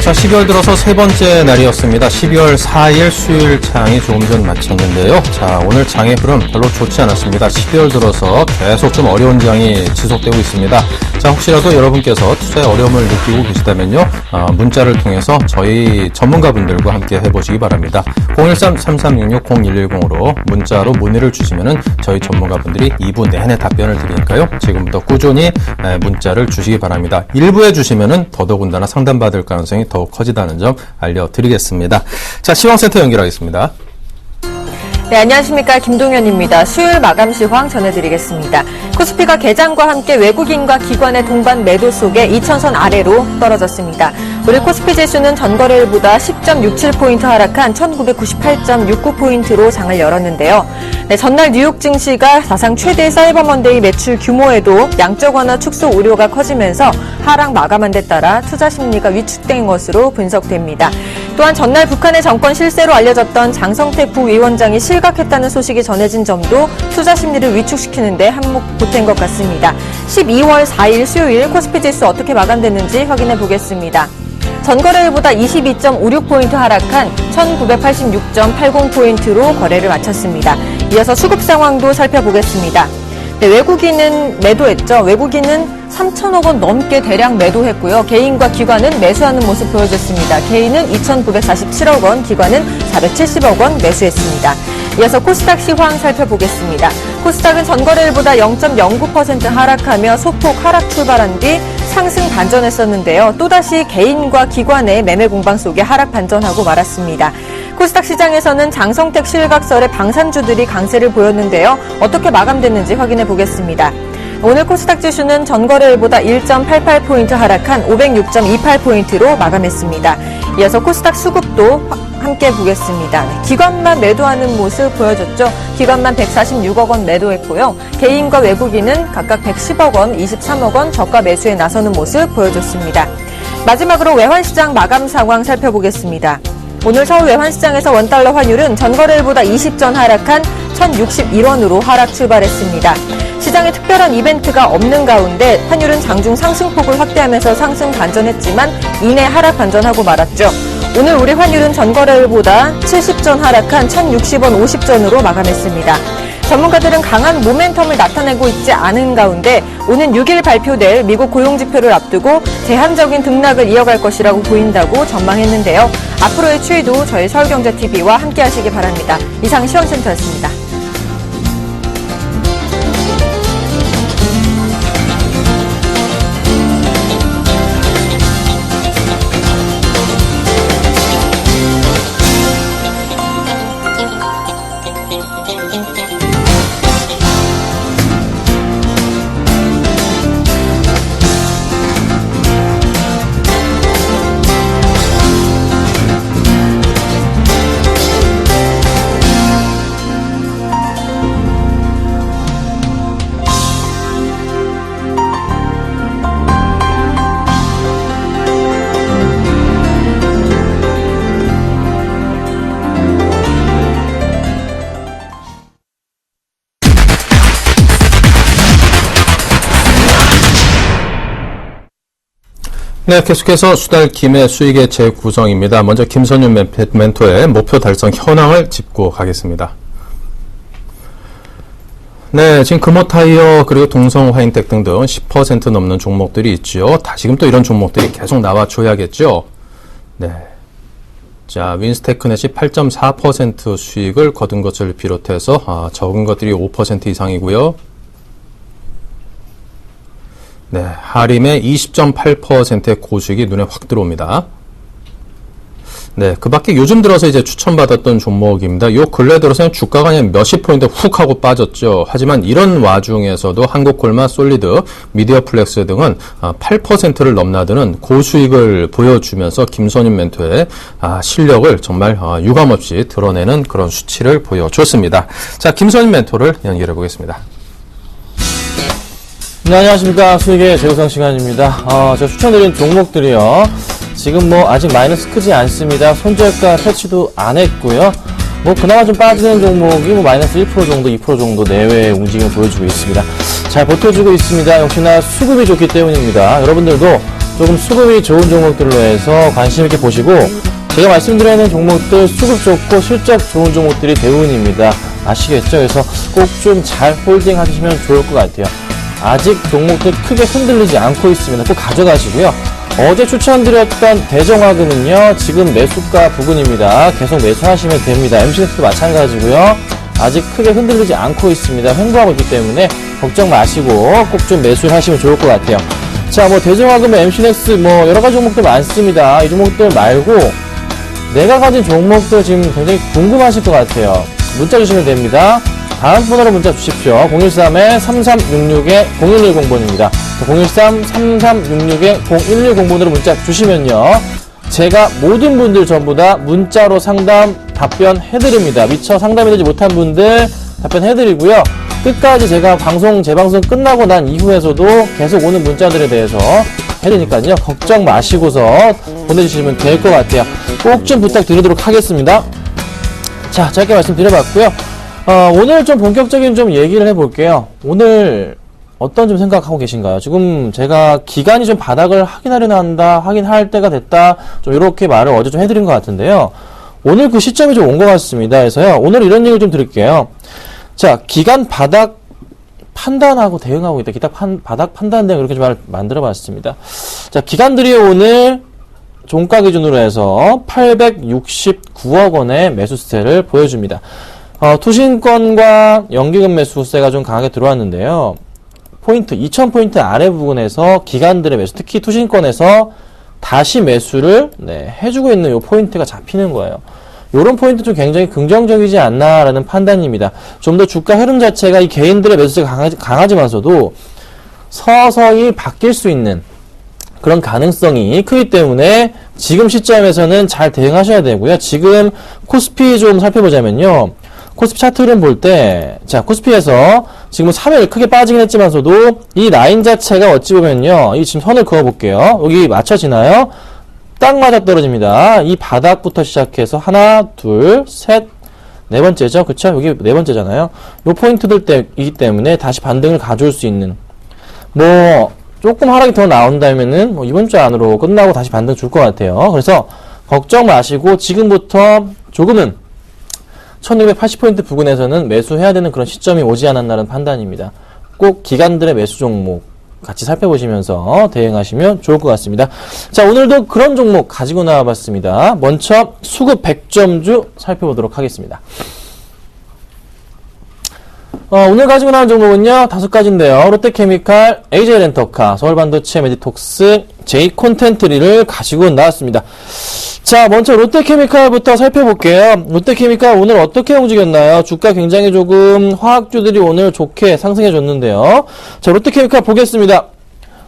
자, 12월 들어서 세 번째 날이었습니다. 12월 4일 수요일 장이 조금 전 마쳤는데요. 자, 오늘 장의 흐름 별로 좋지 않았습니다. 12월 들어서 계속 좀 어려운 장이 지속되고 있습니다. 자, 혹시라도 여러분께서 투자에 어려움을 느끼고 계시다면요, 문자를 통해서 저희 전문가분들과 함께 해보시기 바랍니다. 013-3366-0110으로 문자로 문의를 주시면은 저희 전문가분들이 2부 내내 답변을 드리니까요. 지금부터 꾸준히 문자를 주시기 바랍니다. 1부에 주시면은 더더군다나 상담받을 가능성이 더욱 커지다는 점 알려드리겠습니다. 자, 시황센터 연결하겠습니다. 네, 안녕하십니까. 김동현입니다. 수요일 마감 시황 전해드리겠습니다. 코스피가 개장과 함께 외국인과 기관의 동반 매도 속에 2,000선 아래로 떨어졌습니다. 오늘 코스피 지수는 전거래일보다 10.67포인트 하락한 1998.69포인트로 장을 열었는데요. 네, 전날 뉴욕 증시가 사상 최대 사이버 먼데이 매출 규모에도 양적 완화 축소 우려가 커지면서 하락 마감한 데 따라 투자 심리가 위축된 것으로 분석됩니다. 또한 전날 북한의 정권 실세로 알려졌던 장성택 부위원장이 실각했다는 소식이 전해진 점도 투자 심리를 위축시키는 데 한몫 보탠 것 같습니다. 12월 4일 수요일 코스피 지수 어떻게 마감됐는지 확인해 보겠습니다. 전거래일보다 22.56포인트 하락한 1986.80포인트로 거래를 마쳤습니다. 이어서 수급 상황도 살펴보겠습니다. 네, 외국인은 매도했죠. 외국인은 3천억 원 넘게 대량 매도했고요. 개인과 기관은 매수하는 모습 보여줬습니다. 개인은 2,947억 원, 기관은 470억 원 매수했습니다. 이어서 코스닥 시황 살펴보겠습니다. 코스닥은 전거래일보다 0.09% 하락하며 소폭 하락 출발한 뒤 상승 반전했었는데요. 또다시 개인과 기관의 매매 공방 속에 하락 반전하고 말았습니다. 코스닥 시장에서는 장성택 실각설의 방산주들이 강세를 보였는데요. 어떻게 마감됐는지 확인해 보겠습니다. 오늘 코스닥 지수는 전거래일보다 1.88포인트 하락한 506.28포인트로 마감했습니다. 이어서 코스닥 수급도 함께 보겠습니다. 기관만 매도하는 모습 보여줬죠. 기관만 146억 원 매도했고요. 개인과 외국인은 각각 110억 원, 23억 원 저가 매수에 나서는 모습 보여줬습니다. 마지막으로 외환시장 마감 상황 살펴보겠습니다. 오늘 서울 외환시장에서 원달러 환율은 전거래일보다 20전 하락한 1,061원으로 하락 출발했습니다. 시장에 특별한 이벤트가 없는 가운데 환율은 장중 상승폭을 확대하면서 상승 반전했지만 이내 하락 반전하고 말았죠. 오늘 우리 환율은 전거래일보다 70전 하락한 1,060원 50전으로 마감했습니다. 전문가들은 강한 모멘텀을 나타내고 있지 않은 가운데 오는 6일 발표될 미국 고용지표를 앞두고 제한적인 등락을 이어갈 것이라고 보인다고 전망했는데요. 앞으로의 추이도 저희 서울경제TV와 함께 하시기 바랍니다. 이상 시황센터였습니다. 네, 계속해서 수달 김의 수익의 재구성입니다. 먼저 김선윤 멘토의 목표 달성 현황을 짚고 가겠습니다. 네, 지금 금호타이어 그리고 동성화인텍 등등 10% 넘는 종목들이 있죠. 다시금 또 이런 종목들이 계속 나와줘야겠죠. 네. 자, 윈스테크넷이 8.4% 수익을 거둔 것을 비롯해서 적은 것들이 5% 이상이고요. 네, 하림의 20.8%의 고수익이 눈에 확 들어옵니다. 네, 그 밖에 요즘 들어서 이제 추천받았던 종목입니다. 요 근래 들어서는 주가가 그냥 몇십 포인트 훅 하고 빠졌죠. 하지만 이런 와중에서도 한국콜마, 솔리드, 미디어플렉스 등은 8%를 넘나드는 고수익을 보여주면서 김선윤 멘토의 실력을 정말 유감없이 드러내는 그런 수치를 보여줬습니다. 자, 김선윤 멘토를 연결해 보겠습니다. 네, 안녕하십니까. 수익의 재구성 시간입니다. 제가 추천드린 종목들이요. 지금 아직 마이너스 크지 않습니다. 손절가 패치도 안 했고요. 그나마 좀 빠지는 종목이 마이너스 1% 정도, 2% 정도 내외의 움직임을 보여주고 있습니다. 잘 버텨주고 있습니다. 역시나 수급이 좋기 때문입니다. 여러분들도 조금 수급이 좋은 종목들로 해서 관심 있게 보시고, 제가 말씀드리는 종목들 수급 좋고 실적 좋은 종목들이 대부분입니다. 아시겠죠? 그래서 꼭 좀 잘 홀딩 하시면 좋을 것 같아요. 아직 종목들 크게 흔들리지 않고 있으면 꼭 가져가시고요. 어제 추천드렸던 대정화금은요, 지금 매수가 부근입니다. 계속 매수하시면 됩니다. MCX도 마찬가지고요. 아직 크게 흔들리지 않고 있습니다. 횡보하고 있기 때문에 걱정 마시고 꼭 좀 매수를 하시면 좋을 것 같아요. 자, 뭐 대정화금, MCX 뭐 여러 가지 종목들 많습니다. 이 종목들 말고 내가 가진 종목들 지금 굉장히 궁금하실 것 같아요. 문자 주시면 됩니다. 다음 번호로 문자 주십시오. 013-3366-0110번입니다. 013-3366-0110번으로 문자 주시면요, 제가 모든 분들 전부 다 문자로 상담 답변해드립니다. 미처 상담해드리지 못한 분들 답변해드리고요. 끝까지 제가 재방송 끝나고 난 이후에서도 계속 오는 문자들에 대해서 해드리니까요. 걱정 마시고서 보내주시면 될 것 같아요. 꼭 좀 부탁드리도록 하겠습니다. 자, 짧게 말씀드려봤고요. 오늘 좀 본격적인 좀 얘기를 해볼게요. 오늘 어떤 좀 생각하고 계신가요? 지금 제가 기간이 좀 바닥을 확인할 때가 됐다, 좀 이렇게 말을 어제 좀 해드린 것 같은데요. 오늘 그 시점이 좀 온 것 같습니다. 그래서요, 오늘 이런 얘기를 좀 드릴게요. 자, 기간 바닥 판단하고 대응하고 있다. 바닥 판단 대응, 이렇게 좀 말을 만들어 봤습니다. 자, 기관들이 오늘 종가 기준으로 해서 869억 원의 매수세를 보여줍니다. 투신권과 연기금 매수세가 좀 강하게 들어왔는데요. 2000포인트 아래 부분에서 기관들의 매수, 특히 투신권에서 다시 매수를 해주고 있는 요 포인트가 잡히는 거예요. 요런 포인트 좀 굉장히 긍정적이지 않나라는 판단입니다. 좀 더 주가 흐름 자체가 이 개인들의 매수세가 강하지만서도 서서히 바뀔 수 있는 그런 가능성이 크기 때문에 지금 시점에서는 잘 대응하셔야 되고요. 지금 코스피 좀 살펴보자면요. 코스피 차트 흐름 볼 때, 자, 코스피에서 지금 3일 크게 빠지긴 했지만서도 이 라인 자체가 어찌 보면요, 이 지금 선을 그어볼게요. 여기 맞춰지나요? 딱 맞아 떨어집니다. 이 바닥부터 시작해서 하나, 둘, 셋, 네 번째죠. 그쵸? 여기 네 번째잖아요. 요 포인트들이기 때문에 다시 반등을 가져올 수 있는, 뭐 조금 하락이 더 나온다면은 뭐 이번 주 안으로 끝나고 다시 반등 줄 것 같아요. 그래서 걱정 마시고 지금부터 조금은 1680포인트 부근에서는 매수해야 되는 그런 시점이 오지 않았나라는 판단입니다. 꼭 기관들의 매수 종목 같이 살펴보시면서 대응하시면 좋을 것 같습니다. 자, 오늘도 그런 종목 가지고 나와봤습니다. 먼저 수급 100점주 살펴보도록 하겠습니다. 오늘 가지고 나온 종목은요, 5가지인데요. 롯데케미칼, AJ렌터카, 서울반도체, 메디톡스, J콘텐트리를 가지고 나왔습니다. 자, 먼저 롯데케미칼부터 살펴볼게요. 롯데케미칼 오늘 어떻게 움직였나요? 주가 굉장히 조금 화학주들이 오늘 좋게 상승해줬는데요. 자, 롯데케미칼 보겠습니다.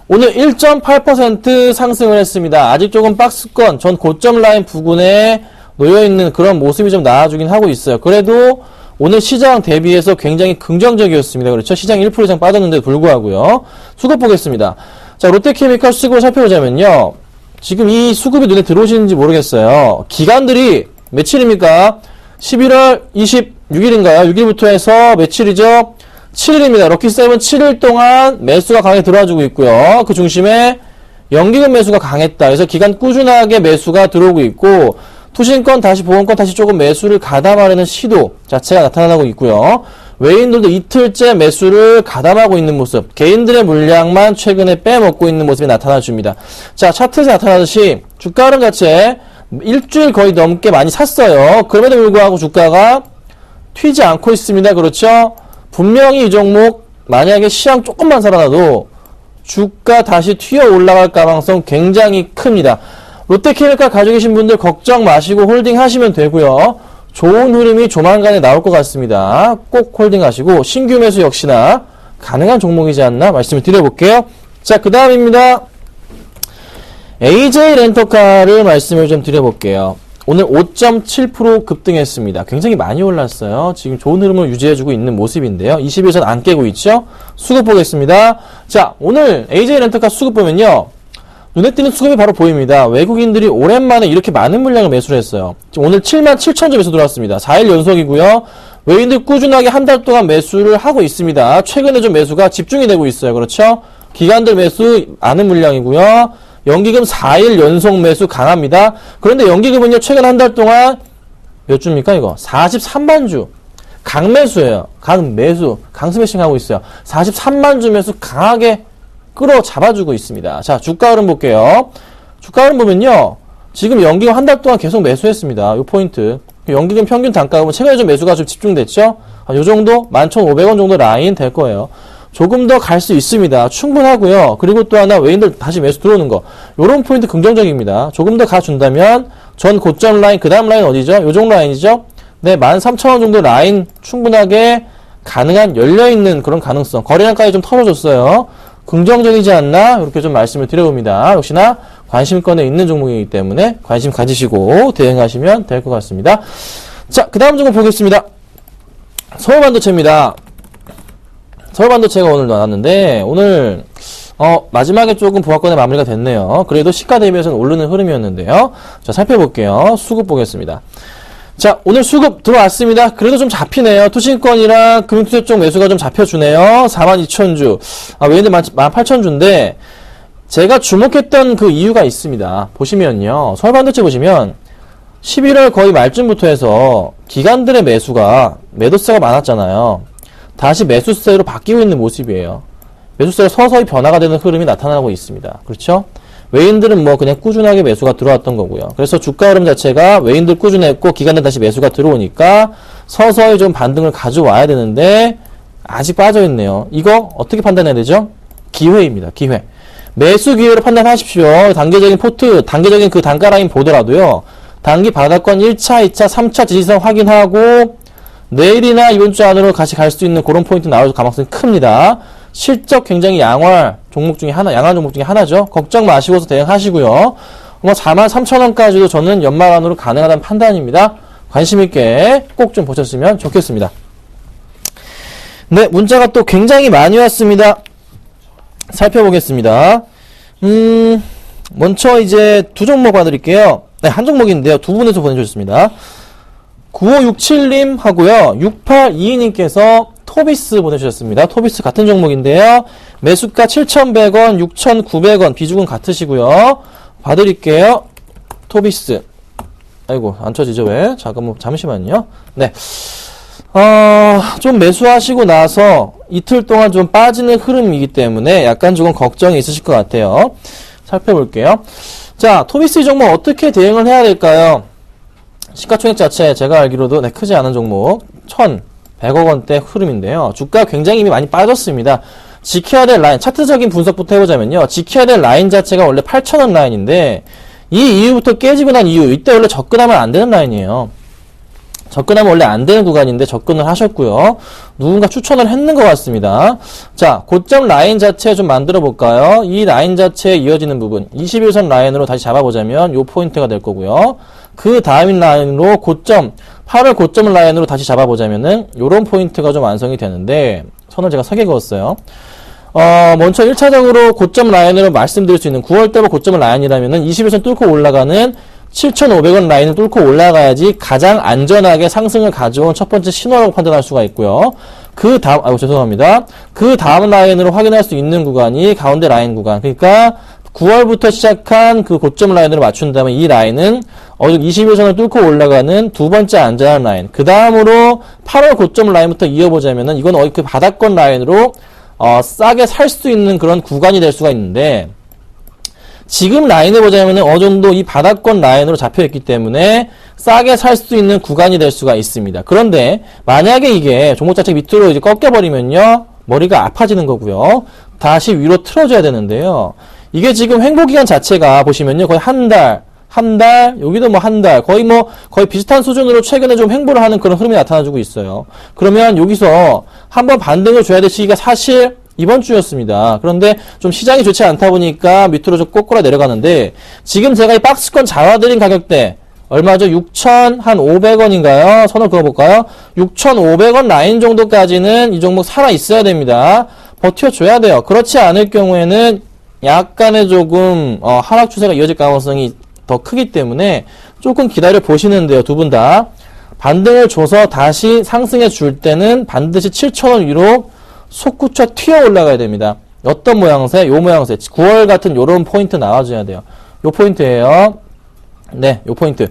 오늘 1.8% 상승을 했습니다. 아직 조금 박스권, 전 고점 라인 부근에 놓여있는 그런 모습이 좀 나와주긴 하고 있어요. 그래도 오늘 시장 대비해서 굉장히 긍정적이었습니다. 그렇죠? 시장 1% 이상 빠졌는데도 불구하고요. 수급 보겠습니다. 자, 롯데케미칼 수급을 살펴보자면요. 지금 이 수급이 눈에 들어오시는지 모르겠어요. 기간들이 며칠입니까? 11월 26일인가요? 6일부터 해서 며칠이죠? 7일입니다. 럭키7 7일 동안 매수가 강하게 들어와주고 있고요. 그 중심에 연기금 매수가 강했다. 그래서 기간 꾸준하게 매수가 들어오고 있고, 투신권 다시 보험권 다시 조금 매수를 가담하려는 시도 자체가 나타나고 있고요. 외인들도 이틀째 매수를 가담하고 있는 모습, 개인들의 물량만 최근에 빼먹고 있는 모습이 나타나줍니다. 자, 차트에서 나타나듯이 주가 흐름 자체 일주일 거의 넘게 많이 샀어요. 그럼에도 불구하고 주가가 튀지 않고 있습니다. 그렇죠? 분명히 이 종목 만약에 시장 조금만 살아나도 주가 다시 튀어 올라갈 가능성 굉장히 큽니다. 롯데케미칼 가지고 계신 분들 걱정 마시고 홀딩 하시면 되고요. 좋은 흐름이 조만간에 나올 것 같습니다. 꼭 홀딩하시고 신규 매수 역시나 가능한 종목이지 않나 말씀을 드려볼게요. 자, 그 다음입니다. AJ렌터카를 말씀을 좀 드려볼게요. 오늘 5.7% 급등했습니다. 굉장히 많이 올랐어요. 지금 좋은 흐름을 유지해주고 있는 모습인데요. 20일선 안 깨고 있죠? 수급 보겠습니다. 자, 오늘 AJ렌터카 수급 보면요. 눈에 띄는 수급이 바로 보입니다. 외국인들이 오랜만에 이렇게 많은 물량을 매수를 했어요. 오늘 77,000점 매수 들어왔습니다. 4일 연속이고요. 외국인들 꾸준하게 한 달 동안 매수를 하고 있습니다. 최근에 좀 매수가 집중이 되고 있어요. 그렇죠? 기관들 매수 많은 물량이고요. 연기금 4일 연속 매수 강합니다. 그런데 연기금은요, 최근 한 달 동안 몇 주입니까, 이거? 43만 주. 강매수예요. 강매수. 강스매싱 하고 있어요. 43만 주 매수 강하게 끌어잡아주고 있습니다. 자, 주가 흐름 볼게요. 주가 흐름 보면요, 지금 연기금 한 달 동안 계속 매수했습니다. 요 포인트. 연기금 평균 단가 보면 최근에 좀 매수가 좀 집중됐죠? 요 정도? 11,500원 정도 라인 될 거예요. 조금 더 갈 수 있습니다. 충분하고요. 그리고 또 하나 외인들 다시 매수 들어오는 거. 요런 포인트 긍정적입니다. 조금 더 가준다면 전 고점 라인, 그 다음 라인 어디죠? 요 정도 라인이죠? 네, 13,000원 정도 라인 충분하게 가능한 열려있는 그런 가능성. 거래량까지 좀 털어줬어요. 긍정적이지 않나? 이렇게 좀 말씀을 드려봅니다. 역시나 관심권에 있는 종목이기 때문에 관심 가지시고 대응하시면 될 것 같습니다. 자, 그 다음 종목 보겠습니다. 서울반도체입니다. 서울반도체가 오늘 나왔는데, 오늘, 마지막에 조금 부합권에 마무리가 됐네요. 그래도 시가 대비해서는 오르는 흐름이었는데요. 자, 살펴볼게요. 수급 보겠습니다. 자, 오늘 수급 들어왔습니다. 그래도 좀 잡히네요. 투신권이랑 금융투자 쪽 매수가 좀 잡혀주네요. 42,000주. 외인들 18,000주인데, 제가 주목했던 그 이유가 있습니다. 보시면요. 서울반도체 보시면, 11월 거의 말쯤부터 해서 기관들의 매수가, 매도세가 많았잖아요. 다시 매수세로 바뀌고 있는 모습이에요. 매수세가 서서히 변화가 되는 흐름이 나타나고 있습니다. 그렇죠? 외인들은 뭐 그냥 꾸준하게 매수가 들어왔던 거고요. 그래서 주가 흐름 자체가 외인들 꾸준했고 기관들 다시 매수가 들어오니까 서서히 좀 반등을 가져와야 되는데 아직 빠져있네요. 이거 어떻게 판단해야 되죠? 기회입니다. 기회. 매수 기회로 판단하십시오. 단계적인 포트, 단계적인 그 단가 라인 보더라도요. 단기 바닥권 1차, 2차, 3차 지지선 확인하고 내일이나 이번 주 안으로 같이 갈 수 있는 그런 포인트 나올 가능성이 큽니다. 실적 굉장히 양화 종목 중에 하나죠. 걱정 마시고서 대응하시고요. 43,000원까지도 저는 연말 안으로 가능하다는 판단입니다. 관심있게 꼭 좀 보셨으면 좋겠습니다. 네, 문자가 또 굉장히 많이 왔습니다. 살펴보겠습니다. 먼저 이제 두 종목 봐드릴게요. 네, 한 종목인데요. 두 분에서 보내주셨습니다. 9567님 하고요. 6822님께서 토비스 보내주셨습니다. 토비스 같은 종목인데요. 매수가 7,100원, 6,900원, 비중은 같으시고요. 봐드릴게요. 토비스. 아이고, 안 쳐지죠, 왜? 잠시만요. 네. 좀 매수하시고 나서 이틀 동안 좀 빠지는 흐름이기 때문에 약간 조금 걱정이 있으실 것 같아요. 살펴볼게요. 자, 토비스 이 종목 어떻게 대응을 해야 될까요? 시가총액 자체 제가 알기로도 크지 않은 종목 1,100억 원대 흐름인데요. 주가 굉장히 이미 많이 빠졌습니다. 지켜야 될 라인, 차트적인 분석부터 해보자면요. 지켜야 될 라인 자체가 원래 8,000원 라인인데 이 이후부터 깨지고 난 이후 이때 원래 접근하면 안 되는 라인이에요. 접근하면 원래 안 되는 구간인데 접근을 하셨고요. 누군가 추천을 했는 것 같습니다. 자, 고점 라인 자체 좀 만들어 볼까요? 이 라인 자체에 이어지는 부분 21선 라인으로 다시 잡아보자면 요 포인트가 될 거고요. 그 다음 라인으로 고점 8월 고점 라인으로 다시 잡아보자면은 요런 포인트가 좀 완성이 되는데 선을 제가 3개 그었어요. 먼저 1차적으로 고점 라인으로 말씀드릴 수 있는 9월달로 고점 라인이라면은 21선 뚫고 올라가는 7,500원 라인을 뚫고 올라가야지 가장 안전하게 상승을 가져온 첫 번째 신호라고 판단할 수가 있고요. 그 다음, 죄송합니다. 그 다음 라인으로 확인할 수 있는 구간이 가운데 라인 구간. 그러니까 9월부터 시작한 그 고점 라인으로 맞춘다면 이 라인은 21선을 뚫고 올라가는 두 번째 안전한 라인. 그 다음으로 8월 고점 라인부터 이어보자면은 이건 그 바닥권 라인으로 싸게 살 수 있는 그런 구간이 될 수가 있는데 지금 라인을 보자면 어느 정도 이 바닥권 라인으로 잡혀있기 때문에 싸게 살 수 있는 구간이 될 수가 있습니다. 그런데 만약에 이게 종목 자체 밑으로 이제 꺾여버리면요, 머리가 아파지는 거고요. 다시 위로 틀어줘야 되는데요. 이게 지금 횡보기간 자체가 보시면요, 거의 한 달, 여기도 한 달, 거의 비슷한 수준으로 최근에 좀 횡보를 하는 그런 흐름이 나타나주고 있어요. 그러면 여기서 한번 반등을 줘야 될 시기가 사실 이번 주였습니다. 그런데 좀 시장이 좋지 않다 보니까 밑으로 좀 꼬꾸라 내려가는데 지금 제가 이 박스권 잡아드린 가격대 얼마죠? 6,500원인가요? 선을 그어볼까요? 6,500원 라인 정도까지는 이 종목 살아 있어야 됩니다. 버텨줘야 돼요. 그렇지 않을 경우에는 약간의 조금 하락 추세가 이어질 가능성이 더 크기 때문에 조금 기다려 보시는데요. 두 분 다 반등을 줘서 다시 상승해 줄 때는 반드시 7,000원 위로 솟구쳐 튀어 올라가야 됩니다. 어떤 모양새? 요 모양새. 9월 같은 요런 포인트 나와줘야 돼요. 요 포인트예요. 네, 요 포인트.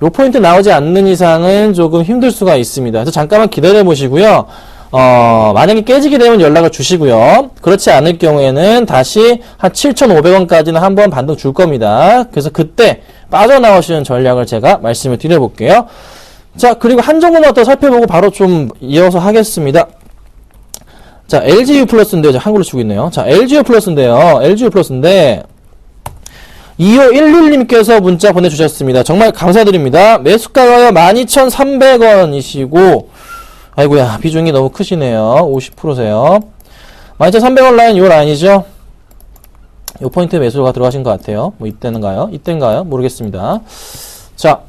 요 포인트 나오지 않는 이상은 조금 힘들 수가 있습니다. 그래서 잠깐만 기다려 보시고요. 만약에 깨지게 되면 연락을 주시고요. 그렇지 않을 경우에는 다시 한 7,500원까지는 한번 반등 줄 겁니다. 그래서 그때 빠져나오시는 전략을 제가 말씀을 드려볼게요. 자, 그리고 한 종목만 더 살펴보고 바로 좀 이어서 하겠습니다. 자, LGU 플러스인데요. 제가 한글로 치고 있네요. 자, LGU 플러스인데요. LGU 플러스인데 2511님께서 문자 보내주셨습니다. 정말 감사드립니다. 매수가가요 12,300원이시고 아이고야 비중이 너무 크시네요. 50%세요. 12,300원 라인 요 라인이죠. 요 포인트에 매수가 들어가신 것 같아요. 뭐 이때인가요? 이때인가요? 모르겠습니다. 자,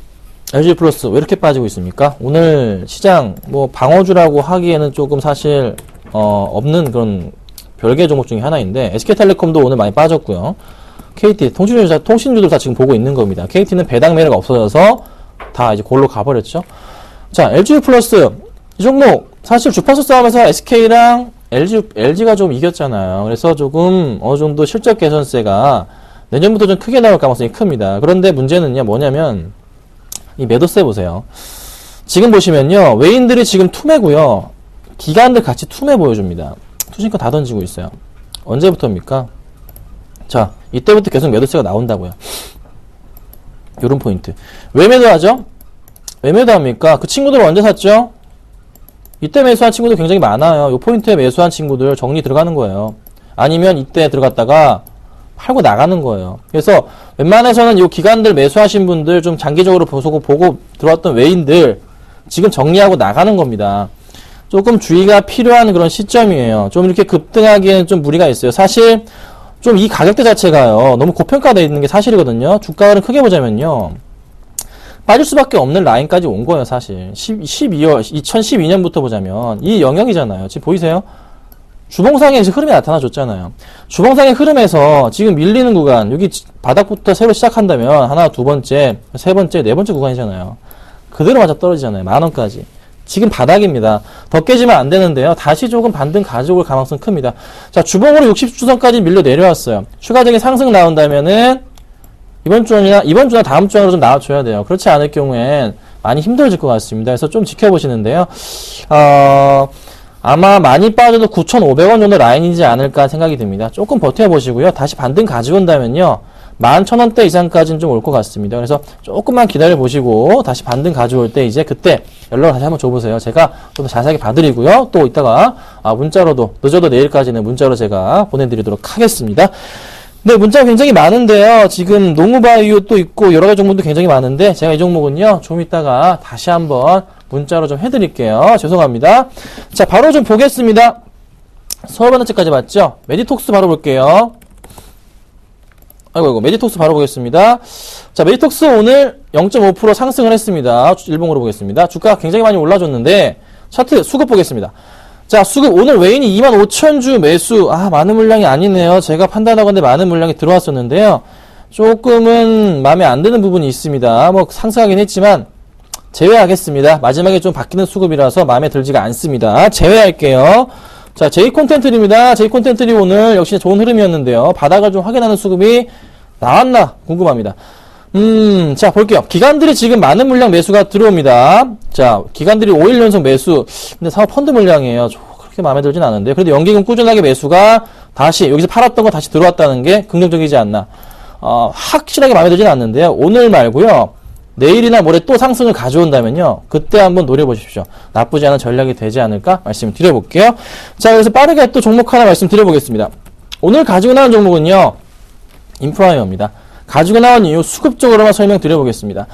LG 플러스 왜 이렇게 빠지고 있습니까? 오늘 시장 뭐 방어주라고 하기에는 조금 사실 없는 그런 별개 종목 중에 하나인데 SK텔레콤도 오늘 많이 빠졌고요. KT 통신주들 다 지금 보고 있는 겁니다. KT는 배당 매력가 없어져서 다 이제 골로 가버렸죠. 자, LG 플러스 이 종목 사실 주파수 싸움에서 SK랑 LG가 좀 이겼잖아요. 그래서 조금 어느 정도 실적 개선세가 내년부터 좀 크게 나올 가능성이 큽니다. 그런데 문제는요 뭐냐면 이 매도세 보세요. 지금 보시면요 외인들이 지금 투매고요. 기관들 같이 투매 보여줍니다. 투신권 다 던지고 있어요. 언제부터입니까? 자, 이때부터 계속 매도세가 나온다고요. 요런 포인트. 왜 매도하죠? 왜 매도합니까? 그 친구들은 언제 샀죠? 이때 매수한 친구들 굉장히 많아요. 요 포인트에 매수한 친구들 정리 들어가는 거예요. 아니면 이때 들어갔다가 팔고 나가는 거예요. 그래서 웬만해서는 요 기관들 매수하신 분들 좀 장기적으로 보고 들어왔던 외인들 지금 정리하고 나가는 겁니다. 조금 주의가 필요한 그런 시점이에요. 좀 이렇게 급등하기에는 좀 무리가 있어요. 사실 좀 이 가격대 자체가요 너무 고평가되어 있는 게 사실이거든요. 주가를 크게 보자면요 빠질 수밖에 없는 라인까지 온 거예요. 사실 2012년부터 보자면 이 영역이잖아요. 지금 보이세요? 주봉상의 흐름이 나타나줬잖아요. 주봉상의 흐름에서 지금 밀리는 구간 여기 바닥부터 새로 시작한다면 하나, 두 번째, 세 번째, 네 번째 구간이잖아요. 그대로 맞아 떨어지잖아요. 10,000원까지. 지금 바닥입니다. 더 깨지면 안 되는데요. 다시 조금 반등 가져올 가능성이 큽니다. 자, 주봉으로 60주선까지 밀려 내려왔어요. 추가적인 상승 나온다면은 이번 주나 다음 주로 좀 나와줘야 돼요. 그렇지 않을 경우엔 많이 힘들어질 것 같습니다. 그래서 좀 지켜보시는데요. 아마 많이 빠져도 9,500원 정도 라인이지 않을까 생각이 듭니다. 조금 버텨보시고요. 다시 반등 가져온다면요. 11,000원대 이상까지는 좀 올 것 같습니다. 그래서 조금만 기다려보시고 다시 반등 가져올 때 이제 그때 연락을 다시 한번 줘보세요. 제가 좀 더 자세하게 봐드리고요. 또 이따가 문자로도 늦어도 내일까지는 문자로 제가 보내드리도록 하겠습니다. 네, 문자가 굉장히 많은데요. 지금 농우바이오 또 있고 여러 가지 종목도 굉장히 많은데 제가 이 종목은요. 좀 이따가 다시 한번 문자로 좀 해드릴게요. 죄송합니다. 자, 바로 좀 보겠습니다. 서울반도체까지 봤죠? 메디톡스 바로 볼게요. 아이고, 메디톡스 바로 보겠습니다. 자, 메디톡스 오늘 0.5% 상승을 했습니다. 일봉으로 보겠습니다. 주가가 굉장히 많이 올라줬는데, 차트 수급 보겠습니다. 자, 수급 오늘 외인이 25,000주 매수, 많은 물량이 아니네요. 제가 판단하건대 많은 물량이 들어왔었는데요. 조금은 마음에 안 드는 부분이 있습니다. 뭐 상승하긴 했지만, 제외하겠습니다. 마지막에 좀 바뀌는 수급이라서 마음에 들지가 않습니다. 제외할게요. 자, J콘텐트리입니다. J콘텐트리 오늘 역시 좋은 흐름이었는데요. 바닥을 좀 확인하는 수급이 나왔나 궁금합니다. 자, 볼게요. 기관들이 지금 많은 물량 매수가 들어옵니다. 자, 기관들이 5일 연속 매수. 근데 사업 펀드 물량이에요. 그렇게 마음에 들진 않은데. 그래도 연기금 꾸준하게 매수가 다시, 여기서 팔았던 거 다시 들어왔다는 게 긍정적이지 않나. 확실하게 마음에 들진 않는데요. 오늘 말고요. 내일이나 모레 또 상승을 가져온다면요. 그때 한번 노려보십시오. 나쁘지 않은 전략이 되지 않을까 말씀을 드려볼게요. 자, 그래서 빠르게 또 종목 하나 말씀드려보겠습니다. 오늘 가지고 나온 종목은요. 인프라이어입니다. 가지고 나온 이유 수급적으로만 설명드려보겠습니다.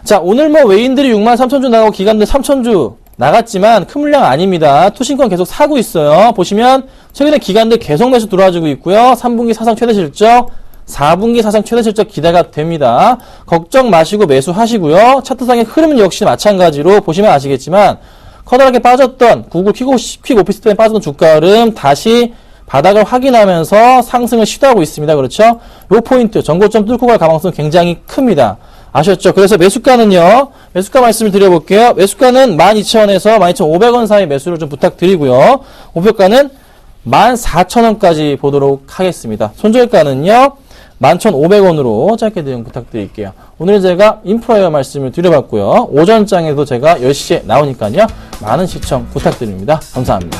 자, 오늘 뭐 외인들이 63,000주 나가고 기관들 3,000주 나갔지만 큰 물량 아닙니다. 투신권 계속 사고 있어요. 보시면 최근에 기관들 계속 매수 들어와주고 있고요. 3분기 사상 최대 실적 4분기 사상 최대 실적 기대가 됩니다. 걱정 마시고 매수하시고요. 차트상의 흐름은 역시 마찬가지로 보시면 아시겠지만 커다랗게 빠졌던 구글 퀵 오피스 때문에 빠졌던 주가 흐름 다시 바닥을 확인하면서 상승을 시도하고 있습니다. 그렇죠? 요 포인트 전고점 뚫고 갈 가능성은 굉장히 큽니다. 아셨죠? 그래서 매수가는요. 매수가 말씀을 드려볼게요. 매수가는 12,000원에서 12,500원 사이 매수를 좀 부탁드리고요. 목표가는 14,000원까지 보도록 하겠습니다. 손절가는요, 11,500원으로 짧게 대응 부탁드릴게요. 오늘 제가 인프라웨어 말씀을 드려봤고요. 오전장에도 제가 10시에 나오니까요. 많은 시청 부탁드립니다. 감사합니다.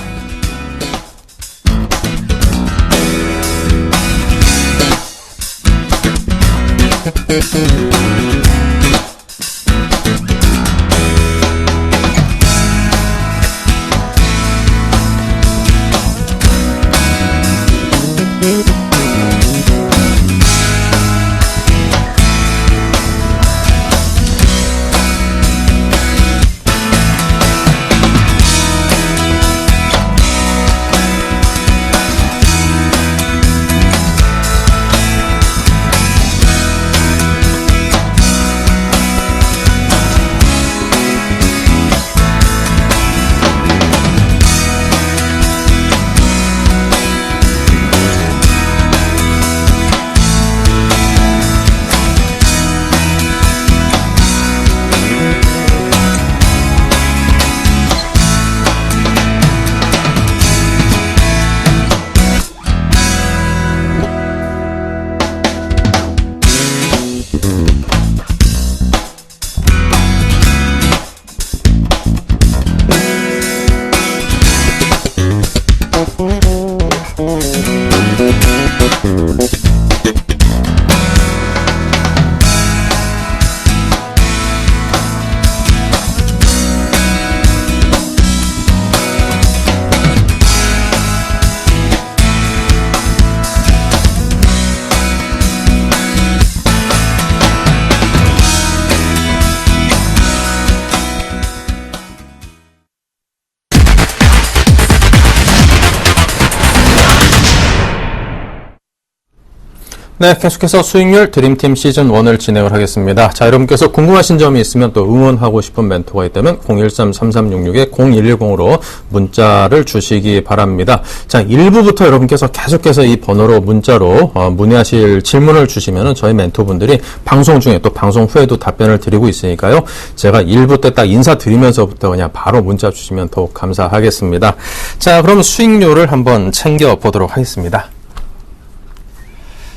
네, 계속해서 수익률 드림팀 시즌1을 진행을 하겠습니다. 자, 여러분께서 궁금하신 점이 있으면 또 응원하고 싶은 멘토가 있다면 013-3366-0110으로 문자를 주시기 바랍니다. 자, 1부부터 여러분께서 계속해서 이 번호로 문자로 문의하실 질문을 주시면 저희 멘토분들이 방송 중에 또 방송 후에도 답변을 드리고 있으니까요. 제가 1부 때 딱 인사드리면서부터 그냥 바로 문자 주시면 더욱 감사하겠습니다. 자, 그럼 수익률을 한번 챙겨보도록 하겠습니다.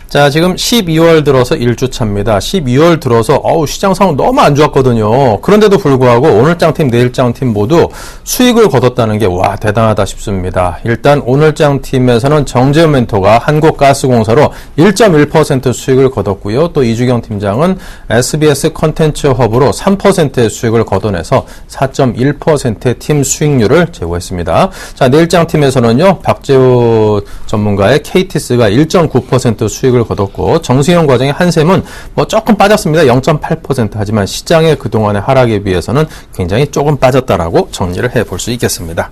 자, 지금 12월 들어서 1주차입니다. 12월 들어서 시장 상황 너무 안 좋았거든요. 그런데도 불구하고 오늘장팀, 내일장팀 모두 수익을 거뒀다는 게 와, 대단하다 싶습니다. 일단 오늘장팀에서는 정재훈 멘토가 한국가스공사로 1.1% 수익을 거뒀고요. 또 이주경 팀장은 SBS 컨텐츠 허브로 3%의 수익을 거둬내서 4.1%의 팀 수익률을 제고했습니다. 자, 내일장팀에서는요, 박재우 전문가의 KTS가 1.9% 수익을 거뒀고, 정승현 과장의 한샘은 조금 빠졌습니다. 0.8%. 하지만 시장의 그동안의 하락에 비해서는 굉장히 조금 빠졌다라고 정리를 해볼 수 있겠습니다.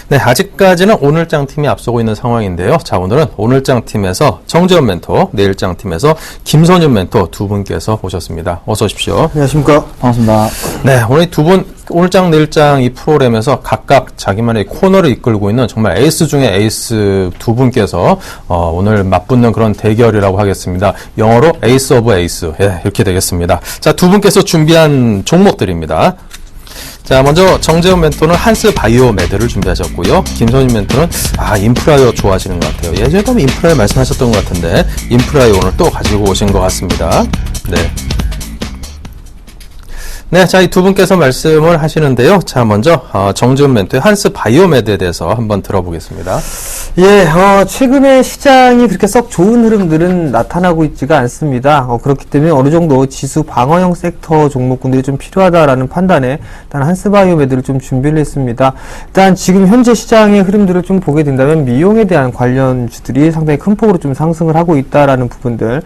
네, 아직까지는 오늘장 팀이 앞서고 있는 상황인데요. 자, 오늘은 오늘장 팀에서 정재훈 멘토, 내일장 팀에서 김선윤 멘토 두 분께서 오셨습니다. 어서 오십시오. 안녕하십니까. 반갑습니다. 네, 오늘 두 분 오늘장 내일장 이 프로그램에서 각각 자기만의 코너를 이끌고 있는 정말 에이스 중에 에이스 두 분께서 오늘 맞붙는 그런 대결이라고 하겠습니다. 영어로 에이스 오브 에이스, 이렇게 되겠습니다. 자, 두 분께서 준비한 종목들입니다. 자, 먼저 정재훈 멘토는 한스 바이오메드를 준비하셨고요. 김선윤 멘토는 인프라웨어 좋아하시는 것 같아요. 예전에 인프라웨어 말씀하셨던 것 같은데 인프라웨어 오늘 또 가지고 오신 것 같습니다. 네. 네, 자, 이 두 분께서 말씀을 하시는데요. 자, 먼저 정재훈 멘토의 한스 바이오메드에 대해서 한번 들어보겠습니다. 예, 최근에 시장이 그렇게 썩 좋은 흐름들은 나타나고 있지가 않습니다. 그렇기 때문에 어느 정도 지수 방어형 섹터 종목군들이 좀 필요하다라는 판단에 일단 한스 바이오메드를 좀 준비를 했습니다. 일단 지금 현재 시장의 흐름들을 좀 보게 된다면 미용에 대한 관련주들이 상당히 큰 폭으로 좀 상승을 하고 있다라는 부분들,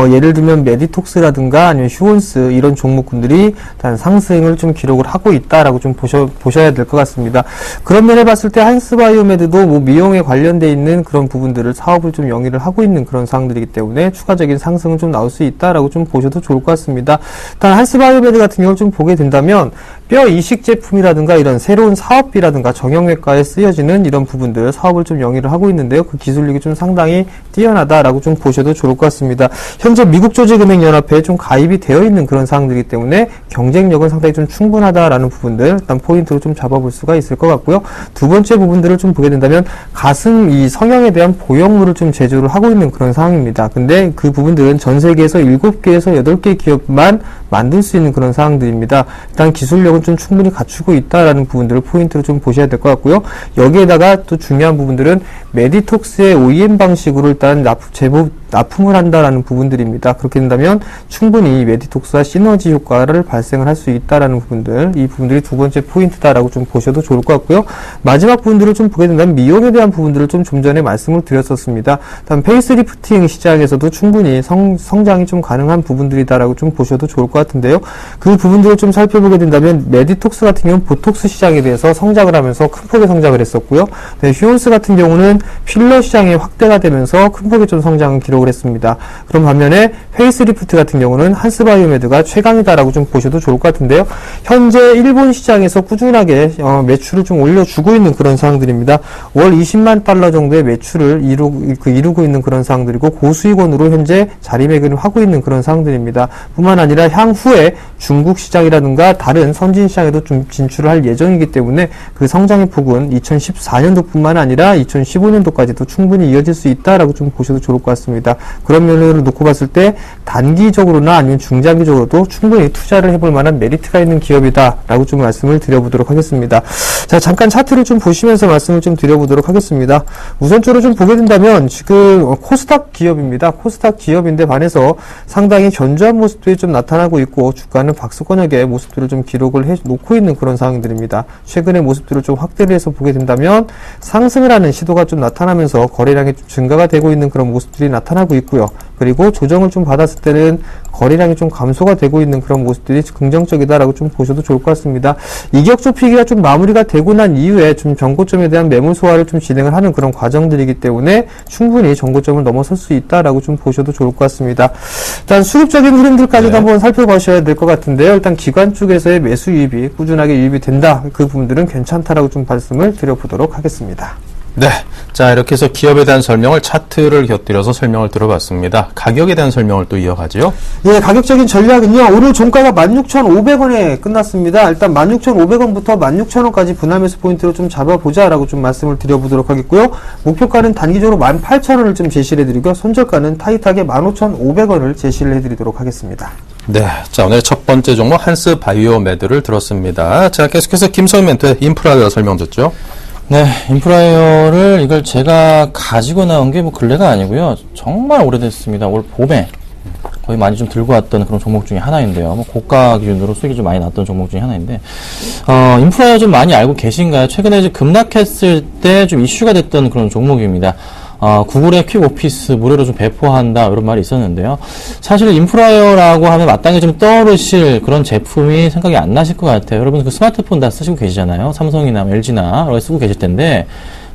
예를 들면 메디톡스라든가 아니면 휴원스 이런 종목군들이 일단 상승을 좀 기록을 하고 있다라고 좀 보셔야 될 것 같습니다. 그런 면에 봤을 때 한스 바이오메드도 뭐 미용에 관련돼 있는 그런 부분들을 사업을 좀 영위를 하고 있는 그런 사항들이기 때문에 추가적인 상승은 좀 나올 수 있다라고 좀 보셔도 좋을 것 같습니다. 일단 한스 바이오메드 같은 경우를 좀 보게 된다면 뼈 이식 제품이라든가 이런 새로운 사업비라든가 정형외과에 쓰여지는 이런 부분들 사업을 좀 영위를 하고 있는데요. 그 기술력이 좀 상당히 뛰어나다라고 좀 보셔도 좋을 것 같습니다. 현재 미국 조직은행연합회에 좀 가입이 되어 있는 그런 사항들이기 때문에 경쟁력은 상당히 좀 충분하다라는 부분들 일단 포인트로 좀 잡아볼 수가 있을 것 같고요. 두 번째 부분들을 좀 보게 된다면 가슴 이 성형에 대한 보형물을 좀 제조를 하고 있는 그런 상황입니다. 근데 그 부분들은 전 세계에서 7개에서 8개 기업만 만들 수 있는 그런 상황들입니다. 일단 기술력은 좀 충분히 갖추고 있다라는 부분들을 포인트로 좀 보셔야 될 것 같고요. 여기에다가 또 중요한 부분들은 메디톡스의 OEM 방식으로 일단 납품을 한다라는 부분들입니다. 그렇게 된다면 충분히 메디톡스와 시너지 효과를 발생을 할 수 있다라는 부분들, 이 부분들이 두 번째 포인트다라고 좀 보셔도 좋을 것 같고요. 마지막 부분들을 좀 보게 된다면 미용에 대한 부분들을 좀 전에 말씀을 드렸었습니다. 다음 페이스리프팅 시장에서도 충분히 성장이 좀 가능한 부분들이다라고 좀 보셔도 좋을 것 같은데요. 그 부분들을 좀 살펴보게 된다면 메디톡스 같은 경우는 보톡스 시장에 대해서 성장을 하면서 큰 폭의 성장을 했었고요. 네, 휴온스 같은 경우는 필러 시장이 확대가 되면서 큰 폭의 좀 성장을 기록을 했습니다. 그럼 반면에 페이스리프트 같은 경우는 한스바이오메드가 최강이다라고 좀 보셔도 좋을 것 같은데요. 현재 일본 시장에서 꾸준하게 매출을 좀 올려주고 있는 그런 상황들입니다. 월 20만 달러 정도의 매출을 이루고 있는 그런 상황들이고 고수익원으로 현재 자리매김을 하고 있는 그런 상황들입니다. 뿐만 아니라 향후에 중국 시장이라든가 다른 선진 시장에도 좀 진출을 할 예정이기 때문에 그 성장의 폭은 2014년도뿐만 아니라 2015년도까지도 충분히 이어질 수 있다라고 좀 보셔도 좋을 것 같습니다. 그런 면을 놓고 봤을 때 단기적으로나 아니면 중장기적으로도 충분히 투자를 해볼 만한 메리트가 있는 기업이다라고 좀 말씀을 드려보도록 하겠습니다. 자, 잠깐 차트를 좀 보시면서 말씀을 좀 드려보도록 하겠습니다. 우선적으로 좀 보게 된다면 지금 코스닥 기업입니다. 코스닥 기업인데 반해서 상당히 견조한 모습들이 좀 나타나고 있고 주가는 박스권역의 모습들을 좀 기록을 해놓고 있는 그런 상황들입니다. 최근의 모습들을 좀 확대를 해서 보게 된다면 상승을 하는 시도가 좀 나타나면서 거래량이 좀 증가가 되고 있는 그런 모습들이 나타나고 있고요. 그리고 조정을 좀 받았을 때는 거래량이 좀 감소가 되고 있는 그런 모습들이 긍정적이다라고 좀 보셔도 좋을 것 같습니다. 이격 좁히기가 좀 마무리가 되고 난 이후에 좀 정고점에 대한 매물 소화를 좀 진행을 하는 그런 과정들이기 때문에 충분히 정고점을 넘어설 수 있다라고 좀 보셔도 좋을 것 같습니다. 일단 수급적인 흐름들까지도 한번 살펴보셔야 될 것 같은데요. 일단 기관 쪽에서의 매수 유입이 꾸준하게 유입이 된다. 그 부분들은 괜찮다라고 좀 말씀을 드려보도록 하겠습니다. 네. 자, 이렇게 해서 기업에 대한 설명을 차트를 곁들여서 설명을 들어봤습니다. 가격에 대한 설명을 또 이어가죠. 예, 가격적인 전략은요. 오늘 종가가 16,500원에 끝났습니다. 일단 16,500원부터 16,000원까지 분할매수 포인트로 좀 잡아보자라고 좀 말씀을 드려보도록 하겠고요. 목표가는 단기적으로 18,000원을 좀 제시를 해드리고요. 손절가는 타이트하게 15,500원을 제시를 해드리도록 하겠습니다. 네. 자, 오늘 첫 번째 종목 한스바이오메드를 들었습니다. 자, 계속해서 김성현 멘토의 인프라웨어 설명 듣죠. 네, 인프라웨어를 이걸 제가 가지고 나온 게 뭐 근래가 아니고요. 정말 오래됐습니다. 올 봄에 거의 많이 좀 들고 왔던 그런 종목 중에 하나인데요. 뭐 고가 기준으로 수익이 좀 많이 났던 종목 중에 하나인데, 인프라웨어 좀 많이 알고 계신가요? 최근에 이제 급락했을 때 좀 이슈가 됐던 그런 종목입니다. 구글의 퀵 오피스 무료로 좀 배포한다 이런 말이 있었는데요. 사실 인프라웨어라고 하면 마땅히 좀 떠오르실 그런 제품이 생각이 안 나실 것 같아요. 여러분 그 스마트폰 다 쓰시고 계시잖아요. 삼성이나 LG나 이렇게 쓰고 계실 텐데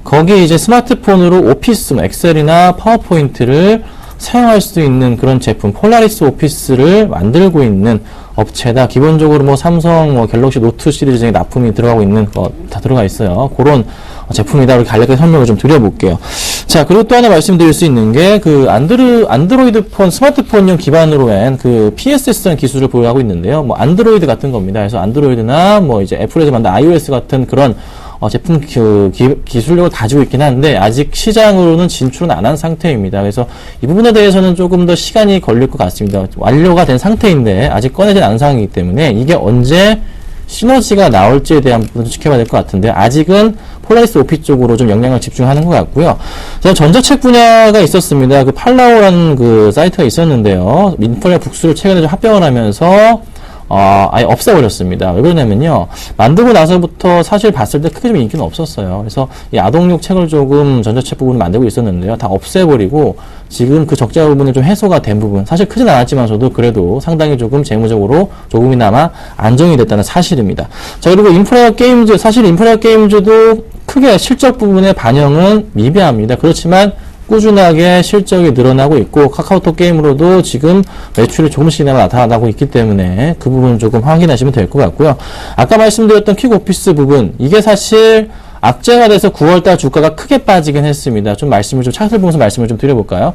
거기 이제 스마트폰으로 오피스, 뭐 엑셀이나 파워포인트를 사용할 수 있는 그런 제품, 폴라리스 오피스를 만들고 있는 업체다. 기본적으로 뭐 삼성, 뭐 갤럭시 노트 시리즈 중에 납품이 들어가고 있는 거 다 들어가 있어요. 그런 제품이다. 이렇게 간략하게 설명을 좀 드려볼게요. 자, 그리고 또 하나 말씀드릴 수 있는 게 그 안드로이드 폰, 스마트폰용 기반으로 한 그 PSS라는 기술을 보유하고 있는데요. 뭐 안드로이드 같은 겁니다. 그래서 안드로이드나 뭐 이제 애플에서 만든 iOS 같은 그런 제품 기술력을 가지고 있긴 한데 아직 시장으로는 진출은 안 한 상태입니다. 그래서 이 부분에 대해서는 조금 더 시간이 걸릴 것 같습니다. 완료가 된 상태인데 아직 꺼내진 않은 상황이기 때문에 이게 언제 시너지가 나올지에 대한 부분도 지켜봐야 될 것 같은데 아직은 폴라리스 오피 쪽으로 좀 역량을 집중하는 것 같고요. 전자책 분야가 있었습니다. 그 팔라오라는 그 사이트가 있었는데요. 인프라 북수를 최근에 좀 합병을 하면서 아예 없애버렸습니다. 왜 그러냐면요. 만들고 나서부터 사실 봤을 때 크게 좀 인기는 없었어요. 그래서 이 아동용 책을 조금 전자책 부분을 만들고 있었는데요. 다 없애버리고 지금 그 적자 부분이 좀 해소가 된 부분, 사실 크진 않았지만서도 그래도 상당히 조금 재무적으로 조금이나마 안정이 됐다는 사실입니다. 자, 그리고 인프라 게임즈, 사실 인프라 게임즈도 크게 실적 부분의 반영은 미비합니다. 그렇지만 꾸준하게 실적이 늘어나고 있고 카카오톡 게임으로도 지금 매출이 조금씩이나마 나타나고 있기 때문에 그 부분 조금 확인하시면 될 것 같고요. 아까 말씀드렸던 퀵오피스 부분 이게 사실 악재가 돼서 9월달 주가가 크게 빠지긴 했습니다. 좀 차트를 보면서 말씀을 좀 드려볼까요?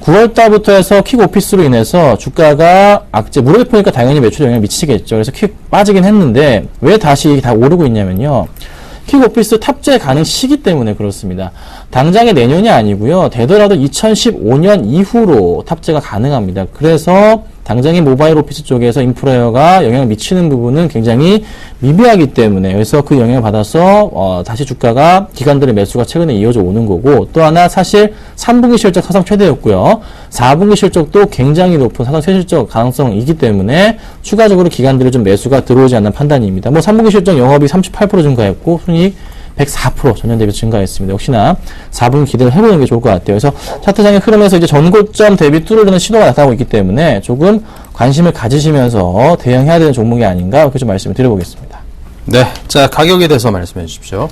9월달부터 해서 퀵오피스로 인해서 주가가 악재, 무릎에 보니까 당연히 매출에 영향을 미치겠죠. 그래서 퀵 빠지긴 했는데 왜 다시 다 오르고 있냐면요. 퀵오피스 탑재 가능 시기 때문에 그렇습니다. 당장의 내년이 아니고요. 되더라도 2015년 이후로 탑재가 가능합니다. 그래서 당장의 모바일 오피스 쪽에서 인프라가 영향을 미치는 부분은 굉장히 미비하기 때문에 그래서 그 영향을 받아서 다시 주가가 기관들의 매수가 최근에 이어져 오는 거고 또 하나 사실 3분기 실적 사상 최대였고요. 4분기 실적도 굉장히 높은 사상 최실적 가능성이기 때문에 추가적으로 기관들의 좀 매수가 들어오지 않는 판단입니다. 3분기 실적 영업이 38% 증가했고 순이익 104% 전년 대비 증가했습니다. 역시나 4분 기대를 해보는 게 좋을 것 같아요. 그래서 차트상의 흐름에서 이제 전고점 대비 뚫으려는 시도가 나타나고 있기 때문에 조금 관심을 가지시면서 대응해야 되는 종목이 아닌가 이렇게 좀 말씀을 드려보겠습니다. 네, 자 가격에 대해서 말씀해 주십시오.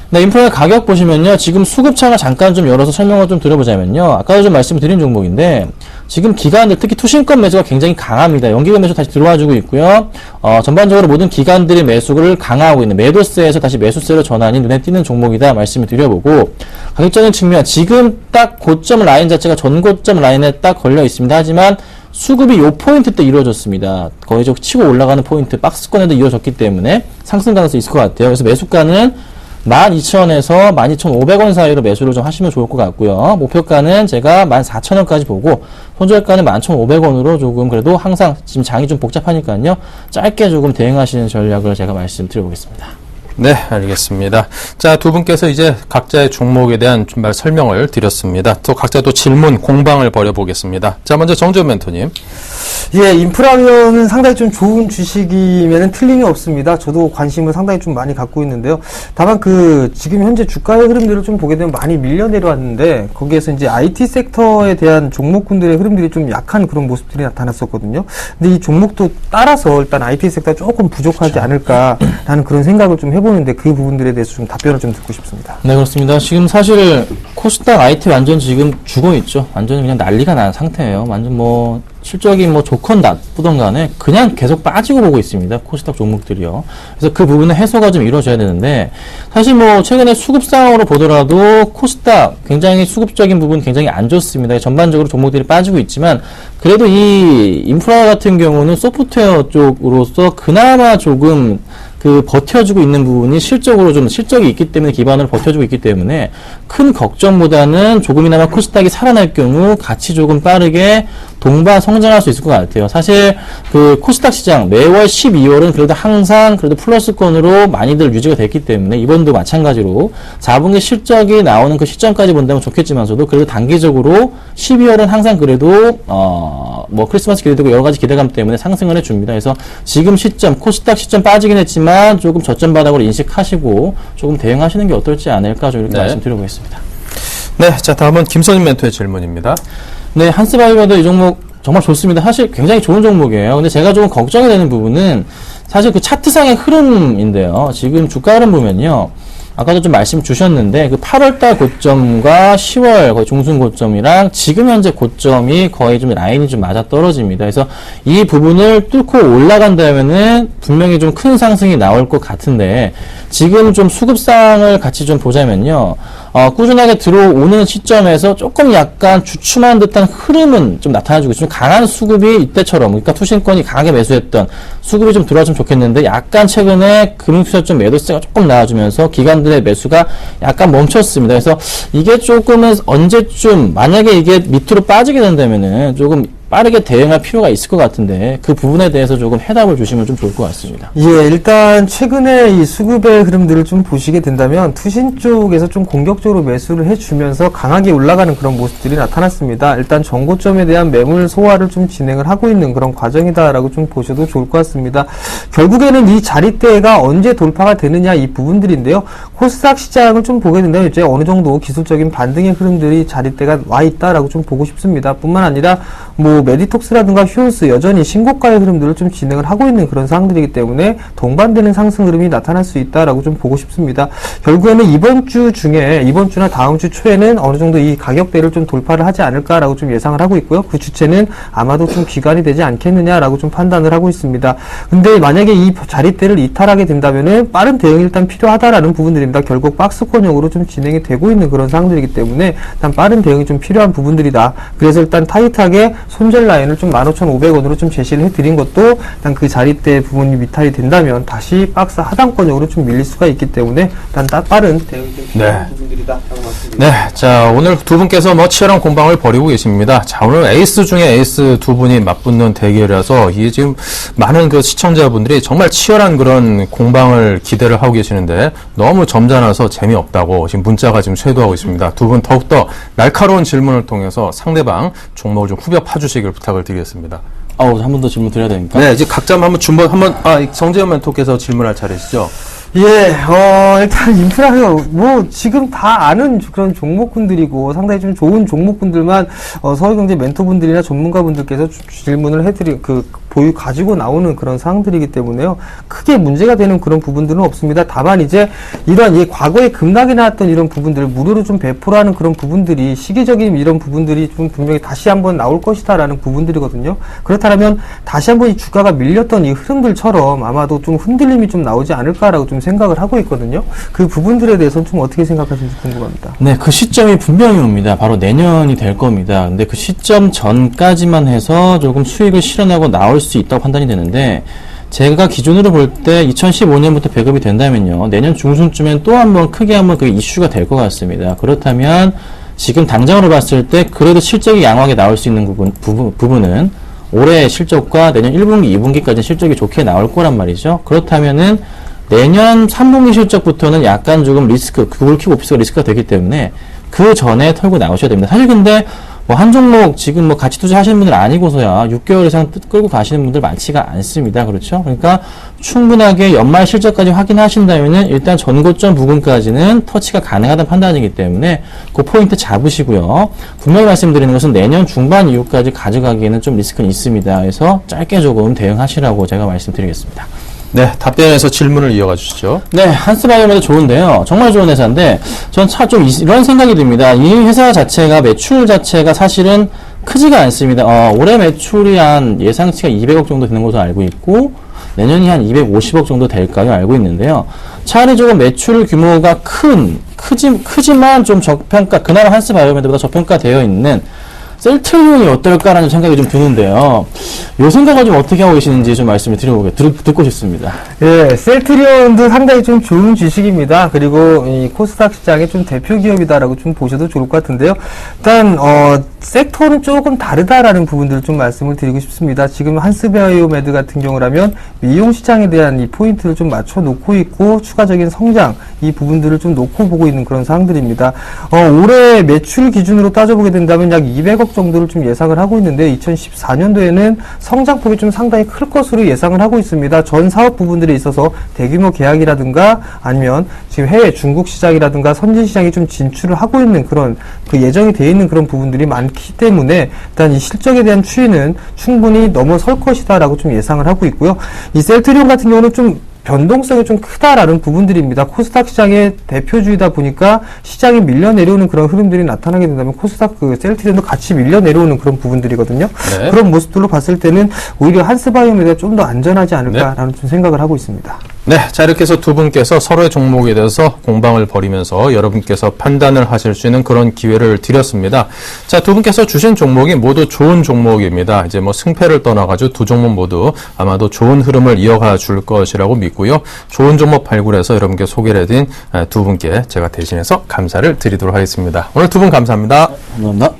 네, 인프라 가격 보시면요. 지금 수급창을 잠깐 좀 열어서 설명을 좀 드려보자면요. 아까도 좀 말씀드린 종목인데 지금 기관들 특히 투신권 매수가 굉장히 강합니다. 연기금 매수 다시 들어와주고 있고요. 전반적으로 모든 기관들의 매수를 강화하고 있는 매도세에서 다시 매수세로 전환이 눈에 띄는 종목이다 말씀을 드려보고 가격적인 측면 지금 딱 고점 라인 자체가 전고점 라인에 딱 걸려 있습니다. 하지만 수급이 요 포인트 때 이루어졌습니다. 거의 저 치고 올라가는 포인트 박스권에도 이루어졌기 때문에 상승 가능성이 있을 것 같아요. 그래서 매수가는 12,000원에서 12,500원 사이로 매수를 좀 하시면 좋을 것 같고요. 목표가는 제가 14,000원까지 보고 손절가는 11,500원으로 조금 그래도 항상 지금 장이 좀 복잡하니까요. 짧게 조금 대응하시는 전략을 제가 말씀드려보겠습니다. 네, 알겠습니다. 자, 두 분께서 이제 각자의 종목에 대한 좀 설명을 드렸습니다. 또 각자 또 질문, 공방을 벌여보겠습니다. 자, 먼저 정재훈 멘토님. 예, 인프라면은 상당히 좀 좋은 주식이면은 틀림이 없습니다. 저도 관심을 상당히 좀 많이 갖고 있는데요. 다만 지금 현재 주가의 흐름들을 좀 보게 되면 많이 밀려 내려왔는데, 거기에서 이제 IT 섹터에 대한 종목군들의 흐름들이 좀 약한 그런 모습들이 나타났었거든요. 근데 이 종목도 따라서 일단 IT 섹터가 조금 부족하지 않을까라는 그런 생각을 좀 해보는데, 그 부분들에 대해서 좀 답변을 좀 듣고 싶습니다. 네, 그렇습니다. 지금 사실 코스닥 IT 완전 지금 죽어있죠. 완전히 그냥 난리가 난 상태예요. 완전 실적이 좋건 나쁘던 간에 그냥 계속 빠지고 보고 있습니다. 코스닥 종목들이요. 그래서 그 부분은 해소가 좀 이루어져야 되는데 사실 최근에 수급 상황으로 보더라도 코스닥 굉장히 수급적인 부분 굉장히 안 좋습니다. 전반적으로 종목들이 빠지고 있지만 그래도 이 인프라 같은 경우는 소프트웨어 쪽으로서 그나마 조금 버텨주고 있는 부분이 실적으로 좀 실적이 있기 때문에 기반으로 버텨주고 있기 때문에 큰 걱정보다는 조금이나마 코스닥이 살아날 경우 같이 조금 빠르게 동반 성장할 수 있을 것 같아요. 사실 코스닥 시장 매월 12월은 그래도 항상 그래도 플러스권으로 많이들 유지가 됐기 때문에 이번도 마찬가지로 4분기 실적이 나오는 그 시점까지 본다면 좋겠지만서도 그래도 단기적으로 12월은 항상 그래도 크리스마스 기대되고 여러 가지 기대감 때문에 상승을 해줍니다. 그래서 지금 시점 코스닥 시점 빠지긴 했지만 조금 저점 바닥으로 인식하시고 조금 대응하시는 게 어떨지 않을까 좀 이렇게 말씀드려보겠습니다. 네, 자 다음은 김선임 멘토의 질문입니다. 네, 한스바이오도 이 종목 정말 좋습니다. 사실 굉장히 좋은 종목이에요. 근데 제가 조금 걱정이 되는 부분은 사실 차트상의 흐름인데요. 지금 주가 흐름 보면요. 아까도 좀 말씀 주셨는데 8월달 고점과 10월 거의 중순 고점이랑 지금 현재 고점이 거의 좀 라인이 좀 맞아 떨어집니다. 그래서 이 부분을 뚫고 올라간다면은 분명히 좀 큰 상승이 나올 것 같은데 지금 좀 수급상을 같이 좀 보자면요. 꾸준하게 들어오는 시점에서 조금 약간 주춤한 듯한 흐름은 좀 나타나주고 있어요. 좀 강한 수급이 이때처럼, 그러니까 투신권이 강하게 매수했던 수급이 좀 들어왔으면 좋겠는데 약간 최근에 금융투자 좀 매도세가 조금 나와주면서 기관들의 매수가 약간 멈췄습니다. 그래서 이게 조금은 언제쯤 만약에 이게 밑으로 빠지게 된다면은 조금 빠르게 대응할 필요가 있을 것 같은데 그 부분에 대해서 조금 해답을 주시면 좀 좋을 것 같습니다. 예, 일단 최근에 이 수급의 흐름들을 좀 보시게 된다면 투신 쪽에서 좀 공격적으로 매수를 해주면서 강하게 올라가는 그런 모습들이 나타났습니다. 일단 정고점에 대한 매물 소화를 좀 진행을 하고 있는 그런 과정이다라고 좀 보셔도 좋을 것 같습니다. 결국에는 이 자리대가 언제 돌파가 되느냐 이 부분들인데요. 코스닥 시장을 좀 보게 된다면 이제 어느 정도 기술적인 반등의 흐름들이 자리대가 와 있다라고 좀 보고 싶습니다. 뿐만 아니라 메디톡스라든가 휴온스 여전히 신고가의 흐름들을 좀 진행을 하고 있는 그런 상황들이기 때문에 동반되는 상승 흐름이 나타날 수 있다라고 좀 보고 싶습니다. 결국에는 이번 주나 다음 주 초에는 어느 정도 이 가격대를 좀 돌파를 하지 않을까라고 좀 예상을 하고 있고요. 그 주체는 아마도 좀 기간이 되지 않겠느냐라고 좀 판단을 하고 있습니다. 근데 만약에 이 자리대를 이탈하게 된다면은 빠른 대응이 일단 필요하다라는 부분들입니다. 결국 박스권형으로 좀 진행이 되고 있는 그런 상황들이기 때문에 일단 빠른 대응이 좀 필요한 부분들이다. 그래서 일단 타이트하게 손절 라인을 좀 15,500원으로 좀 제시를 해드린 것도 일단 그 자리대 부분이 미탈이 된다면 다시 박스 하단권형으로 좀 밀릴 수가 있기 때문에 일단 빠른 대응이 좀 필요한 부분들이다라고 말씀드립니다. 네, 자 오늘 두 분께서 치열한 공방을 벌이고 계십니다. 자 오늘 에이스 중에 에이스 두 분이 맞붙는 대결이라서 이게 지금 많은 그 시청자분들이 정말 치열한 그런 공방을 기대를 하고 계시는데 너무 점잖아서 재미없다고 지금 문자가 지금 쇄도하고 있습니다. 두 분 더욱더 날카로운 질문을 통해서 상대방 종목을 좀 후벼 파주시길 부탁을 드리겠습니다. 한 번 더 질문 드려야 되니까. 네, 이제 각자 한번 정재현 멘토께서 질문할 차례시죠. 예, 일단 인프라가 지금 다 아는 그런 종목군들이고 상당히 좀 좋은 종목군들만 서울경제 멘토분들이나 전문가분들께서 질문을 가지고 나오는 그런 상황들이기 때문에요. 크게 문제가 되는 그런 부분들은 없습니다. 다만 이제 이런 과거에 급락이 나왔던 이런 부분들을 무료로 좀 배포를 하는 그런 부분들이 시기적인 이런 부분들이 좀 분명히 다시 한번 나올 것이다라는 부분들이거든요. 그렇다면 다시 한번 이 주가가 밀렸던 이 흐름들처럼 아마도 좀 흔들림이 좀 나오지 않을까라고 좀 생각을 하고 있거든요. 그 부분들에 대해서는 좀 어떻게 생각하시는지 궁금합니다. 네, 그 시점이 분명히 옵니다. 바로 내년이 될 겁니다. 근데 그 시점 전까지만 해서 조금 수익을 실현하고 나올 수 있다고 판단이 되는데, 제가 기준으로 볼 때 2015년부터 배급이 된다면요, 내년 중순쯤엔 또 한번 크게 한번 그 이슈가 될 것 같습니다. 그렇다면 지금 당장으로 봤을 때 그래도 실적이 양호하게 나올 수 있는 부분은 올해 실적과 내년 1분기, 2분기까지 실적이 좋게 나올 거란 말이죠. 그렇다면은 내년 3분기 실적부터는 약간 조금 굵히고 오피스가 리스크가 되기 때문에 그 전에 털고 나오셔야 됩니다. 사실 근데 한 종목 지금 같이 투자하시는 분들 아니고서야 6개월 이상 끌고 가시는 분들 많지가 않습니다. 그렇죠? 그러니까 충분하게 연말 실적까지 확인하신다면은 일단 전고점 부분까지는 터치가 가능하다는 판단이기 때문에 그 포인트 잡으시고요. 분명히 말씀드리는 것은 내년 중반 이후까지 가져가기에는 좀 리스크는 있습니다. 그래서 짧게 조금 대응하시라고 제가 말씀드리겠습니다. 네, 답변에서 질문을 이어가 주시죠. 네, 한스바이오메도 좋은데요. 정말 좋은 회사인데, 전 좀 이런 생각이 듭니다. 이 회사 자체가, 매출 자체가 사실은 크지가 않습니다. 올해 매출이 한 예상치가 200억 정도 되는 것으로 알고 있고, 내년이 한 250억 정도 될까요? 알고 있는데요. 차라리 조금 매출 규모가 크지만 좀 저평가, 그나마 한스바이오메드보다 저평가되어 있는 셀트리온이 어떨까라는 생각이 좀 드는데요. 이 생각을 좀 어떻게 하고 계시는지 좀 말씀을 듣고 싶습니다. 예, 셀트리온도 상당히 좀 좋은 주식입니다. 그리고 이 코스닥 시장의 좀 대표 기업이다라고 좀 보셔도 좋을 것 같은데요. 일단 섹터는 조금 다르다라는 부분들을 좀 말씀을 드리고 싶습니다. 지금 한스바이오메드 같은 경우라면 미용 시장에 대한 이 포인트를 좀 맞춰 놓고 있고 추가적인 성장 이 부분들을 좀 놓고 보고 있는 그런 상황들입니다. 올해 매출 기준으로 따져보게 된다면 약 200억 정도를 좀 예상을 하고 있는데 2014년도에는 성장폭이 좀 상당히 클 것으로 예상을 하고 있습니다. 전 사업 부분들에 있어서 대규모 계약이라든가 아니면 지금 해외 중국 시장이라든가 선진 시장이 좀 진출을 하고 있는 그런 그 예정이 되어 있는 그런 부분들이 많기 때문에 일단 이 실적에 대한 추이는 충분히 넘어설 것이다라고 좀 예상을 하고 있고요. 이 셀트리온 같은 경우는 좀 변동성이 좀 크다라는 부분들입니다. 코스닥 시장의 대표주이다 보니까 시장이 밀려 내려오는 그런 흐름들이 나타나게 된다면 코스닥 셀트리온도 같이 밀려 내려오는 그런 부분들이거든요. 네. 그런 모습들로 봤을 때는 오히려 한스바이오메드가 좀 더 안전하지 않을까라는 좀 생각을 하고 있습니다. 네, 자 이렇게 해서 두 분께서 서로의 종목에 대해서 공방을 벌이면서 여러분께서 판단을 하실 수 있는 그런 기회를 드렸습니다. 자, 두 분께서 주신 종목이 모두 좋은 종목입니다. 이제 승패를 떠나가지고 두 종목 모두 아마도 좋은 흐름을 이어가 줄 것이라고 믿고요. 좋은 종목 발굴해서 여러분께 소개를 해드린 두 분께 제가 대신해서 감사를 드리도록 하겠습니다. 오늘 두 분 감사합니다. 감사합니다.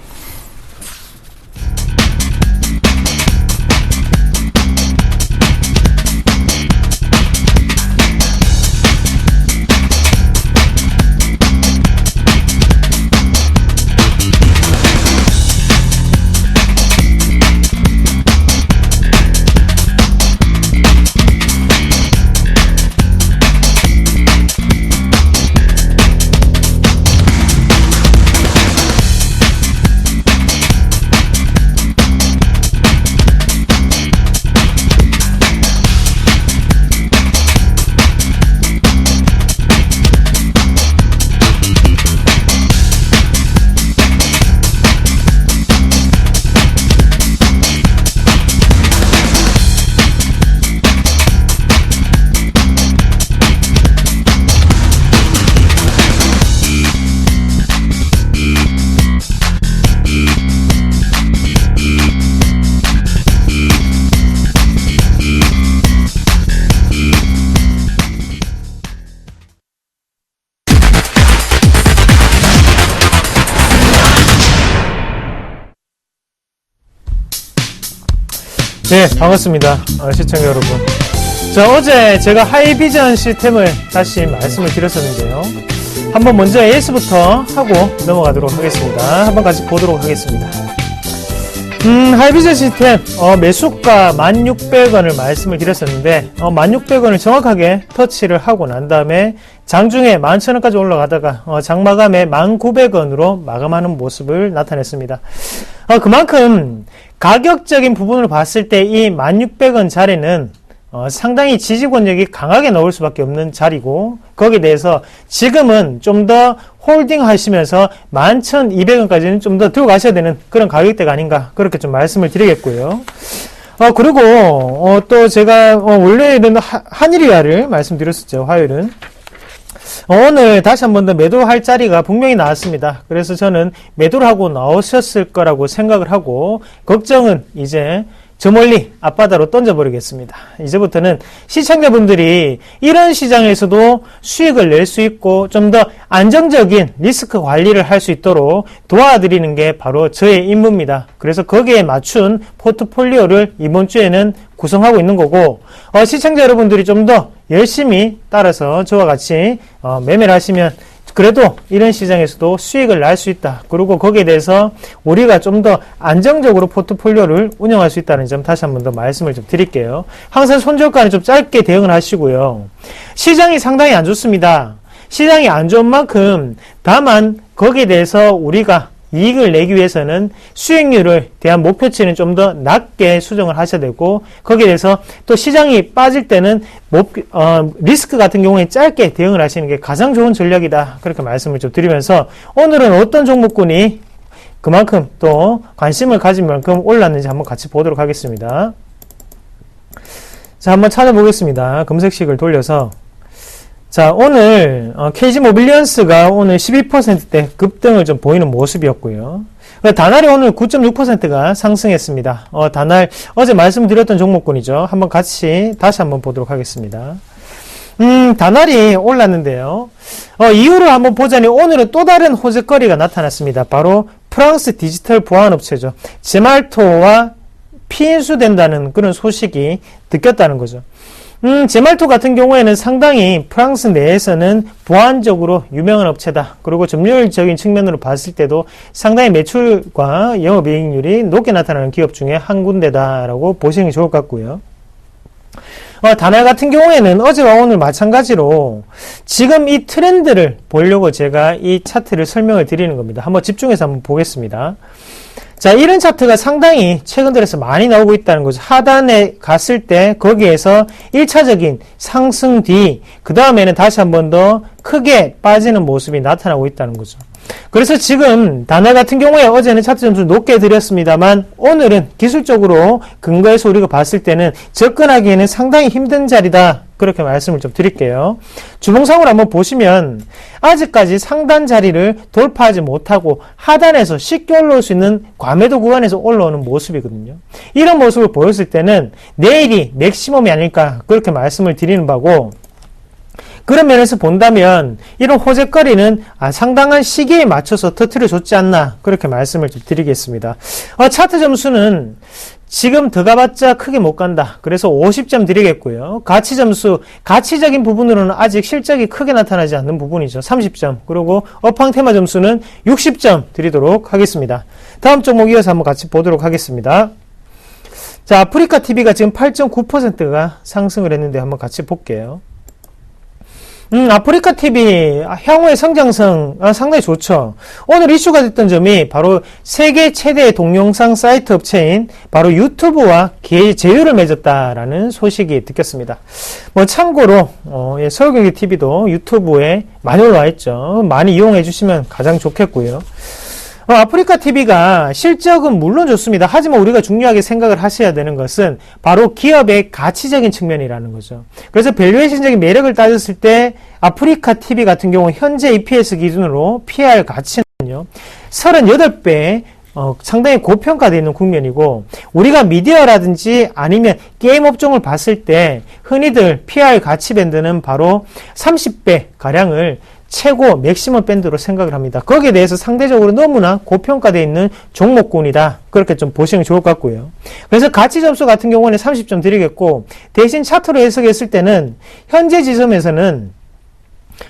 네, 반갑습니다. 시청자 여러분. 자, 어제 제가 하이비전 시스템을 다시 말씀을 드렸었는데요. 한번 먼저 AS부터 하고 넘어가도록 하겠습니다. 한번 같이 보도록 하겠습니다. 하이비전 시스템, 매수가 1,600원을 말씀을 드렸었는데, 1,600원을 정확하게 터치를 하고 난 다음에 장중에 11,000원까지 올라가다가, 장마감에 1,900원으로 마감하는 모습을 나타냈습니다. 그만큼 가격적인 부분을 봤을 때 이 1,600원 자리는 상당히 지지권력이 강하게 나올 수밖에 없는 자리고, 거기에 대해서 지금은 좀 더 홀딩 하시면서 11,200원까지는 좀 더 들고 가셔야 되는 그런 가격대가 아닌가, 그렇게 좀 말씀을 드리겠고요. 그리고 또 제가 원래는 한일이화를 말씀드렸었죠. 화요일은. 오늘 다시 한 번 더 매도할 자리가 분명히 나왔습니다. 그래서 저는 매도를 하고 나오셨을 거라고 생각을 하고, 걱정은 이제 저 멀리 앞바다로 던져버리겠습니다. 이제부터는 시청자분들이 이런 시장에서도 수익을 낼 수 있고 좀 더 안정적인 리스크 관리를 할 수 있도록 도와드리는 게 바로 저의 임무입니다. 그래서 거기에 맞춘 포트폴리오를 이번 주에는 구성하고 있는 거고, 시청자 여러분들이 좀 더 열심히 따라서 저와 같이 매매를 하시면 그래도 이런 시장에서도 수익을 낼 수 있다. 그리고 거기에 대해서 우리가 좀 더 안정적으로 포트폴리오를 운영할 수 있다는 점 다시 한 번 더 말씀을 좀 드릴게요. 항상 손절가는 좀 짧게 대응을 하시고요. 시장이 상당히 안 좋습니다. 시장이 안 좋은 만큼 다만 거기에 대해서 우리가 이익을 내기 위해서는 수익률을 대한 목표치는 좀 더 낮게 수정을 하셔야 되고, 거기에 대해서 또 시장이 빠질 때는 리스크 같은 경우에 짧게 대응을 하시는 게 가장 좋은 전략이다. 그렇게 말씀을 좀 드리면서 오늘은 어떤 종목군이 그만큼 또 관심을 가진 만큼 올랐는지 한번 같이 보도록 하겠습니다. 자, 한번 찾아보겠습니다. 검색식을 돌려서. 자, 오늘 KG모빌리언스가 오늘 12%대 급등을 좀 보이는 모습이었고요. 다날이 오늘 9.6%가 상승했습니다. 다날 어제 말씀드렸던 종목군이죠. 한번 같이 다시 한번 보도록 하겠습니다. 다날이 올랐는데요. 이유를 한번 보자니 오늘은 또 다른 호재거리가 나타났습니다. 바로 프랑스 디지털 보안업체죠. 제말토와 피인수된다는 그런 소식이 듣겼다는 거죠. 제말토 같은 경우에는 상당히 프랑스 내에서는 보안적으로 유명한 업체다. 그리고 점유율적인 측면으로 봤을 때도 상당히 매출과 영업이익률이 높게 나타나는 기업 중에 한 군데다라고 보시는 게 좋을 것 같고요. 다날 같은 경우에는 어제와 오늘 마찬가지로 지금 이 트렌드를 보려고 제가 이 차트를 설명을 드리는 겁니다. 한번 집중해서 한번 보겠습니다. 자, 이런 차트가 상당히 최근 들어서 많이 나오고 있다는 거죠. 하단에 갔을 때 거기에서 1차적인 상승 뒤 그 다음에는 다시 한 번 더 크게 빠지는 모습이 나타나고 있다는 거죠. 그래서 지금 다날 같은 경우에 어제는 차트 점수를 높게 드렸습니다만 오늘은 기술적으로 근거해서 우리가 봤을 때는 접근하기에는 상당히 힘든 자리다. 그렇게 말씀을 좀 드릴게요. 주봉상으로 한번 보시면 아직까지 상단 자리를 돌파하지 못하고 하단에서 쉽게 올라올 수 있는 과매도 구간에서 올라오는 모습이거든요. 이런 모습을 보였을 때는 내일이 맥시멈이 아닐까 그렇게 말씀을 드리는 바고, 그런 면에서 본다면 이런 호재거리는 상당한 시기에 맞춰서 터트려 줬지 않나 그렇게 말씀을 좀 드리겠습니다. 차트 점수는 지금 더 가봤자 크게 못 간다. 그래서 50점 드리겠고요. 가치 점수, 가치적인 부분으로는 아직 실적이 크게 나타나지 않는 부분이죠. 30점. 그리고 업황 테마 점수는 60점 드리도록 하겠습니다. 다음 종목 이어서 한번 같이 보도록 하겠습니다. 자, 아프리카 TV가 지금 8.9%가 상승을 했는데 한번 같이 볼게요. 아프리카 TV 향후의 성장성 상당히 좋죠. 오늘 이슈가 됐던 점이 바로 세계 최대 동영상 사이트 업체인 바로 유튜브와 제휴를 맺었다라는 소식이 듣겼습니다. 참고로 서울경제 TV도 유튜브에 많이 올라와 있죠. 많이 이용해 주시면 가장 좋겠고요. 아프리카 TV가 실적은 물론 좋습니다. 하지만 우리가 중요하게 생각을 하셔야 되는 것은 바로 기업의 가치적인 측면이라는 거죠. 그래서 밸류에이션적인 매력을 따졌을 때 아프리카 TV 같은 경우 현재 EPS 기준으로 PER 가치는요 38배 상당히 고평가되어 있는 국면이고, 우리가 미디어라든지 아니면 게임 업종을 봤을 때 흔히들 PER 가치 밴드는 바로 30배 가량을 최고 맥시멈 밴드로 생각을 합니다. 거기에 대해서 상대적으로 너무나 고평가되어 있는 종목군이다. 그렇게 좀 보시면 좋을 것 같고요. 그래서 가치 점수 같은 경우는 30점 드리겠고, 대신 차트로 해석했을 때는 현재 지점에서는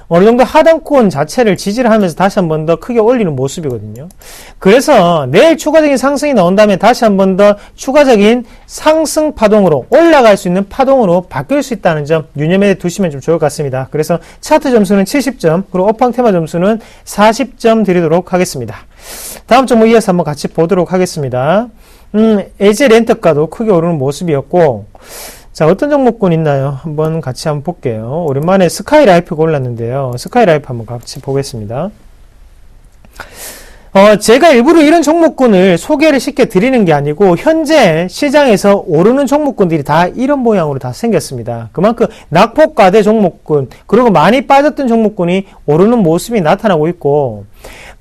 어느 정도 하단권 자체를 지지를 하면서 다시 한 번 더 크게 올리는 모습이거든요. 그래서 내일 추가적인 상승이 나온다면 다시 한 번 더 추가적인 상승 파동으로 올라갈 수 있는 파동으로 바뀔 수 있다는 점 유념해 두시면 좀 좋을 것 같습니다. 그래서 차트 점수는 70점, 그리고 업황 테마 점수는 40점 드리도록 하겠습니다. 다음 종목 이어서 한번 같이 보도록 하겠습니다. LG 렌터카도 크게 오르는 모습이었고, 자, 어떤 종목군 있나요? 한번 같이 한번 볼게요. 오랜만에 스카이라이프가 올랐는데요. 스카이라이프 한번 같이 보겠습니다. 제가 일부러 이런 종목군을 소개를 쉽게 드리는 게 아니고, 현재 시장에서 오르는 종목군들이 다 이런 모양으로 다 생겼습니다. 그만큼 낙폭과대 종목군, 그리고 많이 빠졌던 종목군이 오르는 모습이 나타나고 있고,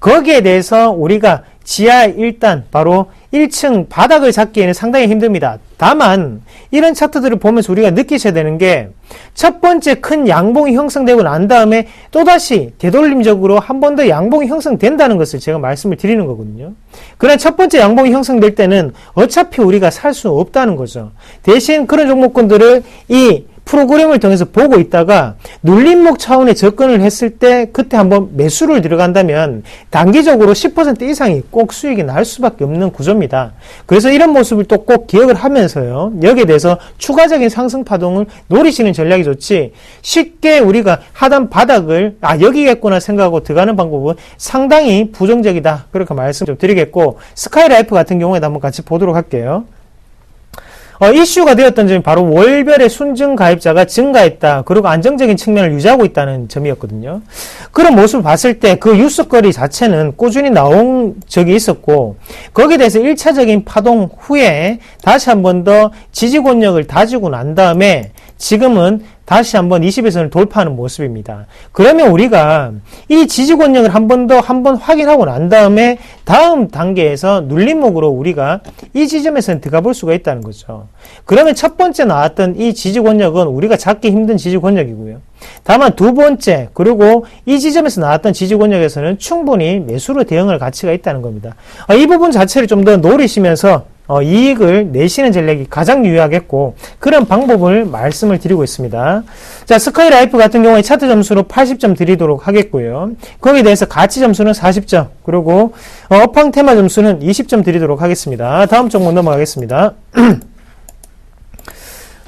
거기에 대해서 우리가 지하 1단, 바로 1층 바닥을 잡기에는 상당히 힘듭니다. 다만 이런 차트들을 보면서 우리가 느끼셔야 되는 게, 첫 번째 큰 양봉이 형성되고 난 다음에 또다시 되돌림적으로 한 번 더 양봉이 형성된다는 것을 제가 말씀을 드리는 거거든요. 그러나 첫 번째 양봉이 형성될 때는 어차피 우리가 살 수 없다는 거죠. 대신 그런 종목군들을 이 프로그램을 통해서 보고 있다가 눌림목 차원의 접근을 했을 때 그때 한번 매수를 들어간다면 단기적으로 10% 이상이 꼭 수익이 날 수밖에 없는 구조입니다. 그래서 이런 모습을 또 꼭 기억을 하면서요, 여기에 대해서 추가적인 상승 파동을 노리시는 전략이 좋지, 쉽게 우리가 하단 바닥을 여기겠구나 생각하고 들어가는 방법은 상당히 부정적이다, 그렇게 말씀 좀 드리겠고, 스카이라이프 같은 경우에도 한번 같이 보도록 할게요. 이슈가 되었던 점이 바로 월별의 순증 가입자가 증가했다. 그리고 안정적인 측면을 유지하고 있다는 점이었거든요. 그런 모습을 봤을 때 그 뉴스거리 자체는 꾸준히 나온 적이 있었고, 거기에 대해서 1차적인 파동 후에 다시 한 번 더 지지 권력을 다지고 난 다음에 지금은 다시 한번 20일선을 돌파하는 모습입니다. 그러면 우리가 이 지지 권력을 한 번 확인하고 난 다음에 다음 단계에서 눌림목으로 우리가 이 지점에서는 들어가 볼 수가 있다는 거죠. 그러면 첫 번째 나왔던 이 지지 권력은 우리가 잡기 힘든 지지 권력이고요. 다만 두 번째, 그리고 이 지점에서 나왔던 지지 권력에서는 충분히 매수로 대응할 가치가 있다는 겁니다. 이 부분 자체를 좀 더 노리시면서 이익을 내시는 전략이 가장 유효하겠고, 그런 방법을 말씀을 드리고 있습니다. 자, 스카이라이프 같은 경우에 차트 점수로 80점 드리도록 하겠고요. 거기에 대해서 가치 점수는 40점, 그리고 업황 테마 점수는 20점 드리도록 하겠습니다. 다음 종목 넘어가겠습니다.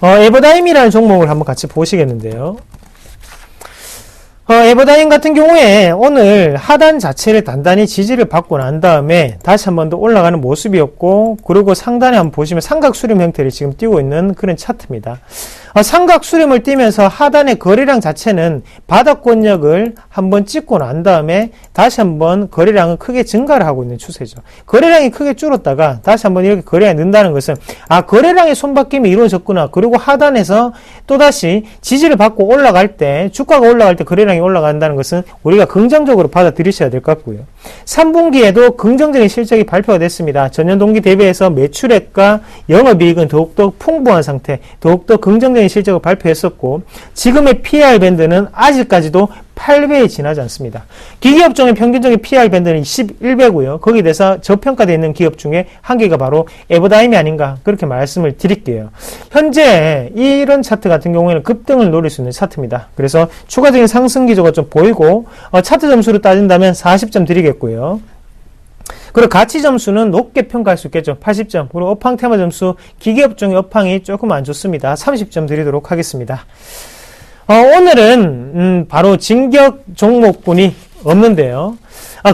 에버다임이라는 종목을 한번 같이 보시겠는데요. 에버다임 같은 경우에 오늘 하단 자체를 단단히 지지를 받고 난 다음에 다시 한 번 더 올라가는 모습이었고, 그리고 상단에 한번 보시면 삼각수렴 형태를 지금 띄고 있는 그런 차트입니다. 삼각수렴을 띄면서 하단의 거래량 자체는 바닥권력을 한번 찍고 난 다음에 다시 한번 거래량은 크게 증가를 하고 있는 추세죠. 거래량이 크게 줄었다가 다시 한번 이렇게 거래량이 는다는 것은 거래량의 손바뀜이 이루어졌구나. 그리고 하단에서 또다시 지지를 받고 올라갈 때, 주가가 올라갈 때 거래량이 올라간다는 것은 우리가 긍정적으로 받아들이셔야 될 것 같고요. 3분기에도 긍정적인 실적이 발표가 됐습니다. 전년 동기 대비해서 매출액과 영업이익은 더욱더 풍부한 상태, 더욱더 긍정적인 실적을 발표했었고, 지금의 PER 밴드는 아직까지도 8배에 지나지 않습니다. 기기업종의 평균적인 PER 밴드는 11배고요. 거기에 대해서 저평가되어 있는 기업 중에 한 개가 바로 에버다임이 아닌가, 그렇게 말씀을 드릴게요. 현재 이런 차트 같은 경우에는 급등을 노릴 수 있는 차트입니다. 그래서 추가적인 상승 기조가 좀 보이고, 차트 점수로 따진다면 40점 드리겠고요. 그리고 가치 점수는 높게 평가할 수 있겠죠. 80점. 그리고 업황 테마 점수, 기계업종의 업황이 조금 안 좋습니다. 30점 드리도록 하겠습니다. 오늘은 바로 진격 종목군이 없는데요.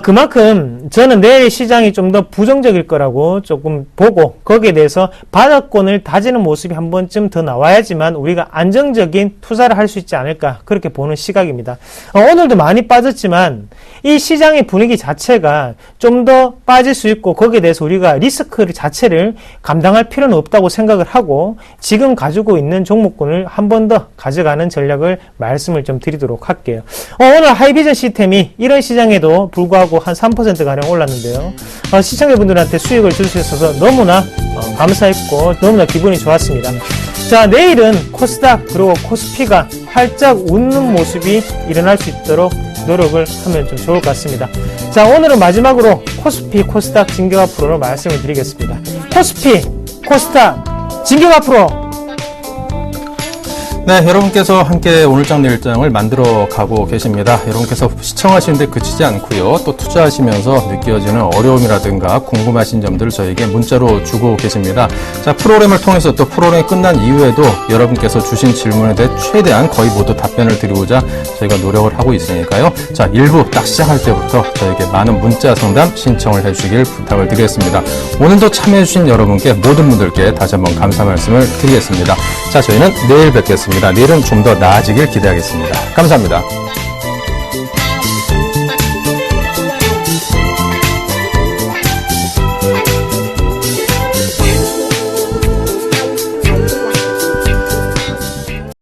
그만큼 저는 내일 시장이 좀 더 부정적일 거라고 조금 보고, 거기에 대해서 바닥권을 다지는 모습이 한 번쯤 더 나와야지만 우리가 안정적인 투자를 할 수 있지 않을까, 그렇게 보는 시각입니다. 오늘도 많이 빠졌지만 이 시장의 분위기 자체가 좀 더 빠질 수 있고, 거기에 대해서 우리가 리스크 자체를 감당할 필요는 없다고 생각을 하고, 지금 가지고 있는 종목군을 한 번 더 가져가는 전략을 말씀을 좀 드리도록 할게요. 오늘 하이비전 시스템이 이런 시장에도 불구하고 한 3%가량 올랐는데요. 시청자분들한테 수익을 줄 수 있어서 너무나 감사했고 너무나 기분이 좋았습니다. 자, 내일은 코스닥 그리고 코스피가 활짝 웃는 모습이 일어날 수 있도록 노력을 하면 좀 좋을 것 같습니다. 자, 오늘은 마지막으로 코스피, 코스닥 진격화 프로로 말씀을 드리겠습니다. 코스피, 코스닥 진격화 프로. 네, 여러분께서 함께 오늘장 내일장을 만들어 가고 계십니다. 여러분께서 시청하시는데 그치지 않고요. 또 투자하시면서 느껴지는 어려움이라든가 궁금하신 점들을 저에게 문자로 주고 계십니다. 자, 프로그램을 통해서 또 프로그램이 끝난 이후에도 여러분께서 주신 질문에 대해 최대한 거의 모두 답변을 드리고자 저희가 노력을 하고 있으니까요. 자, 1부 딱 시작할 때부터 저에게 많은 문자 상담 신청을 해주시길 부탁을 드리겠습니다. 오늘도 참여해주신 여러분께 모든 분들께 다시 한번 감사 말씀을 드리겠습니다. 자, 저희는 내일 뵙겠습니다. 내일은 좀 더 나아지길 기대하겠습니다. 감사합니다.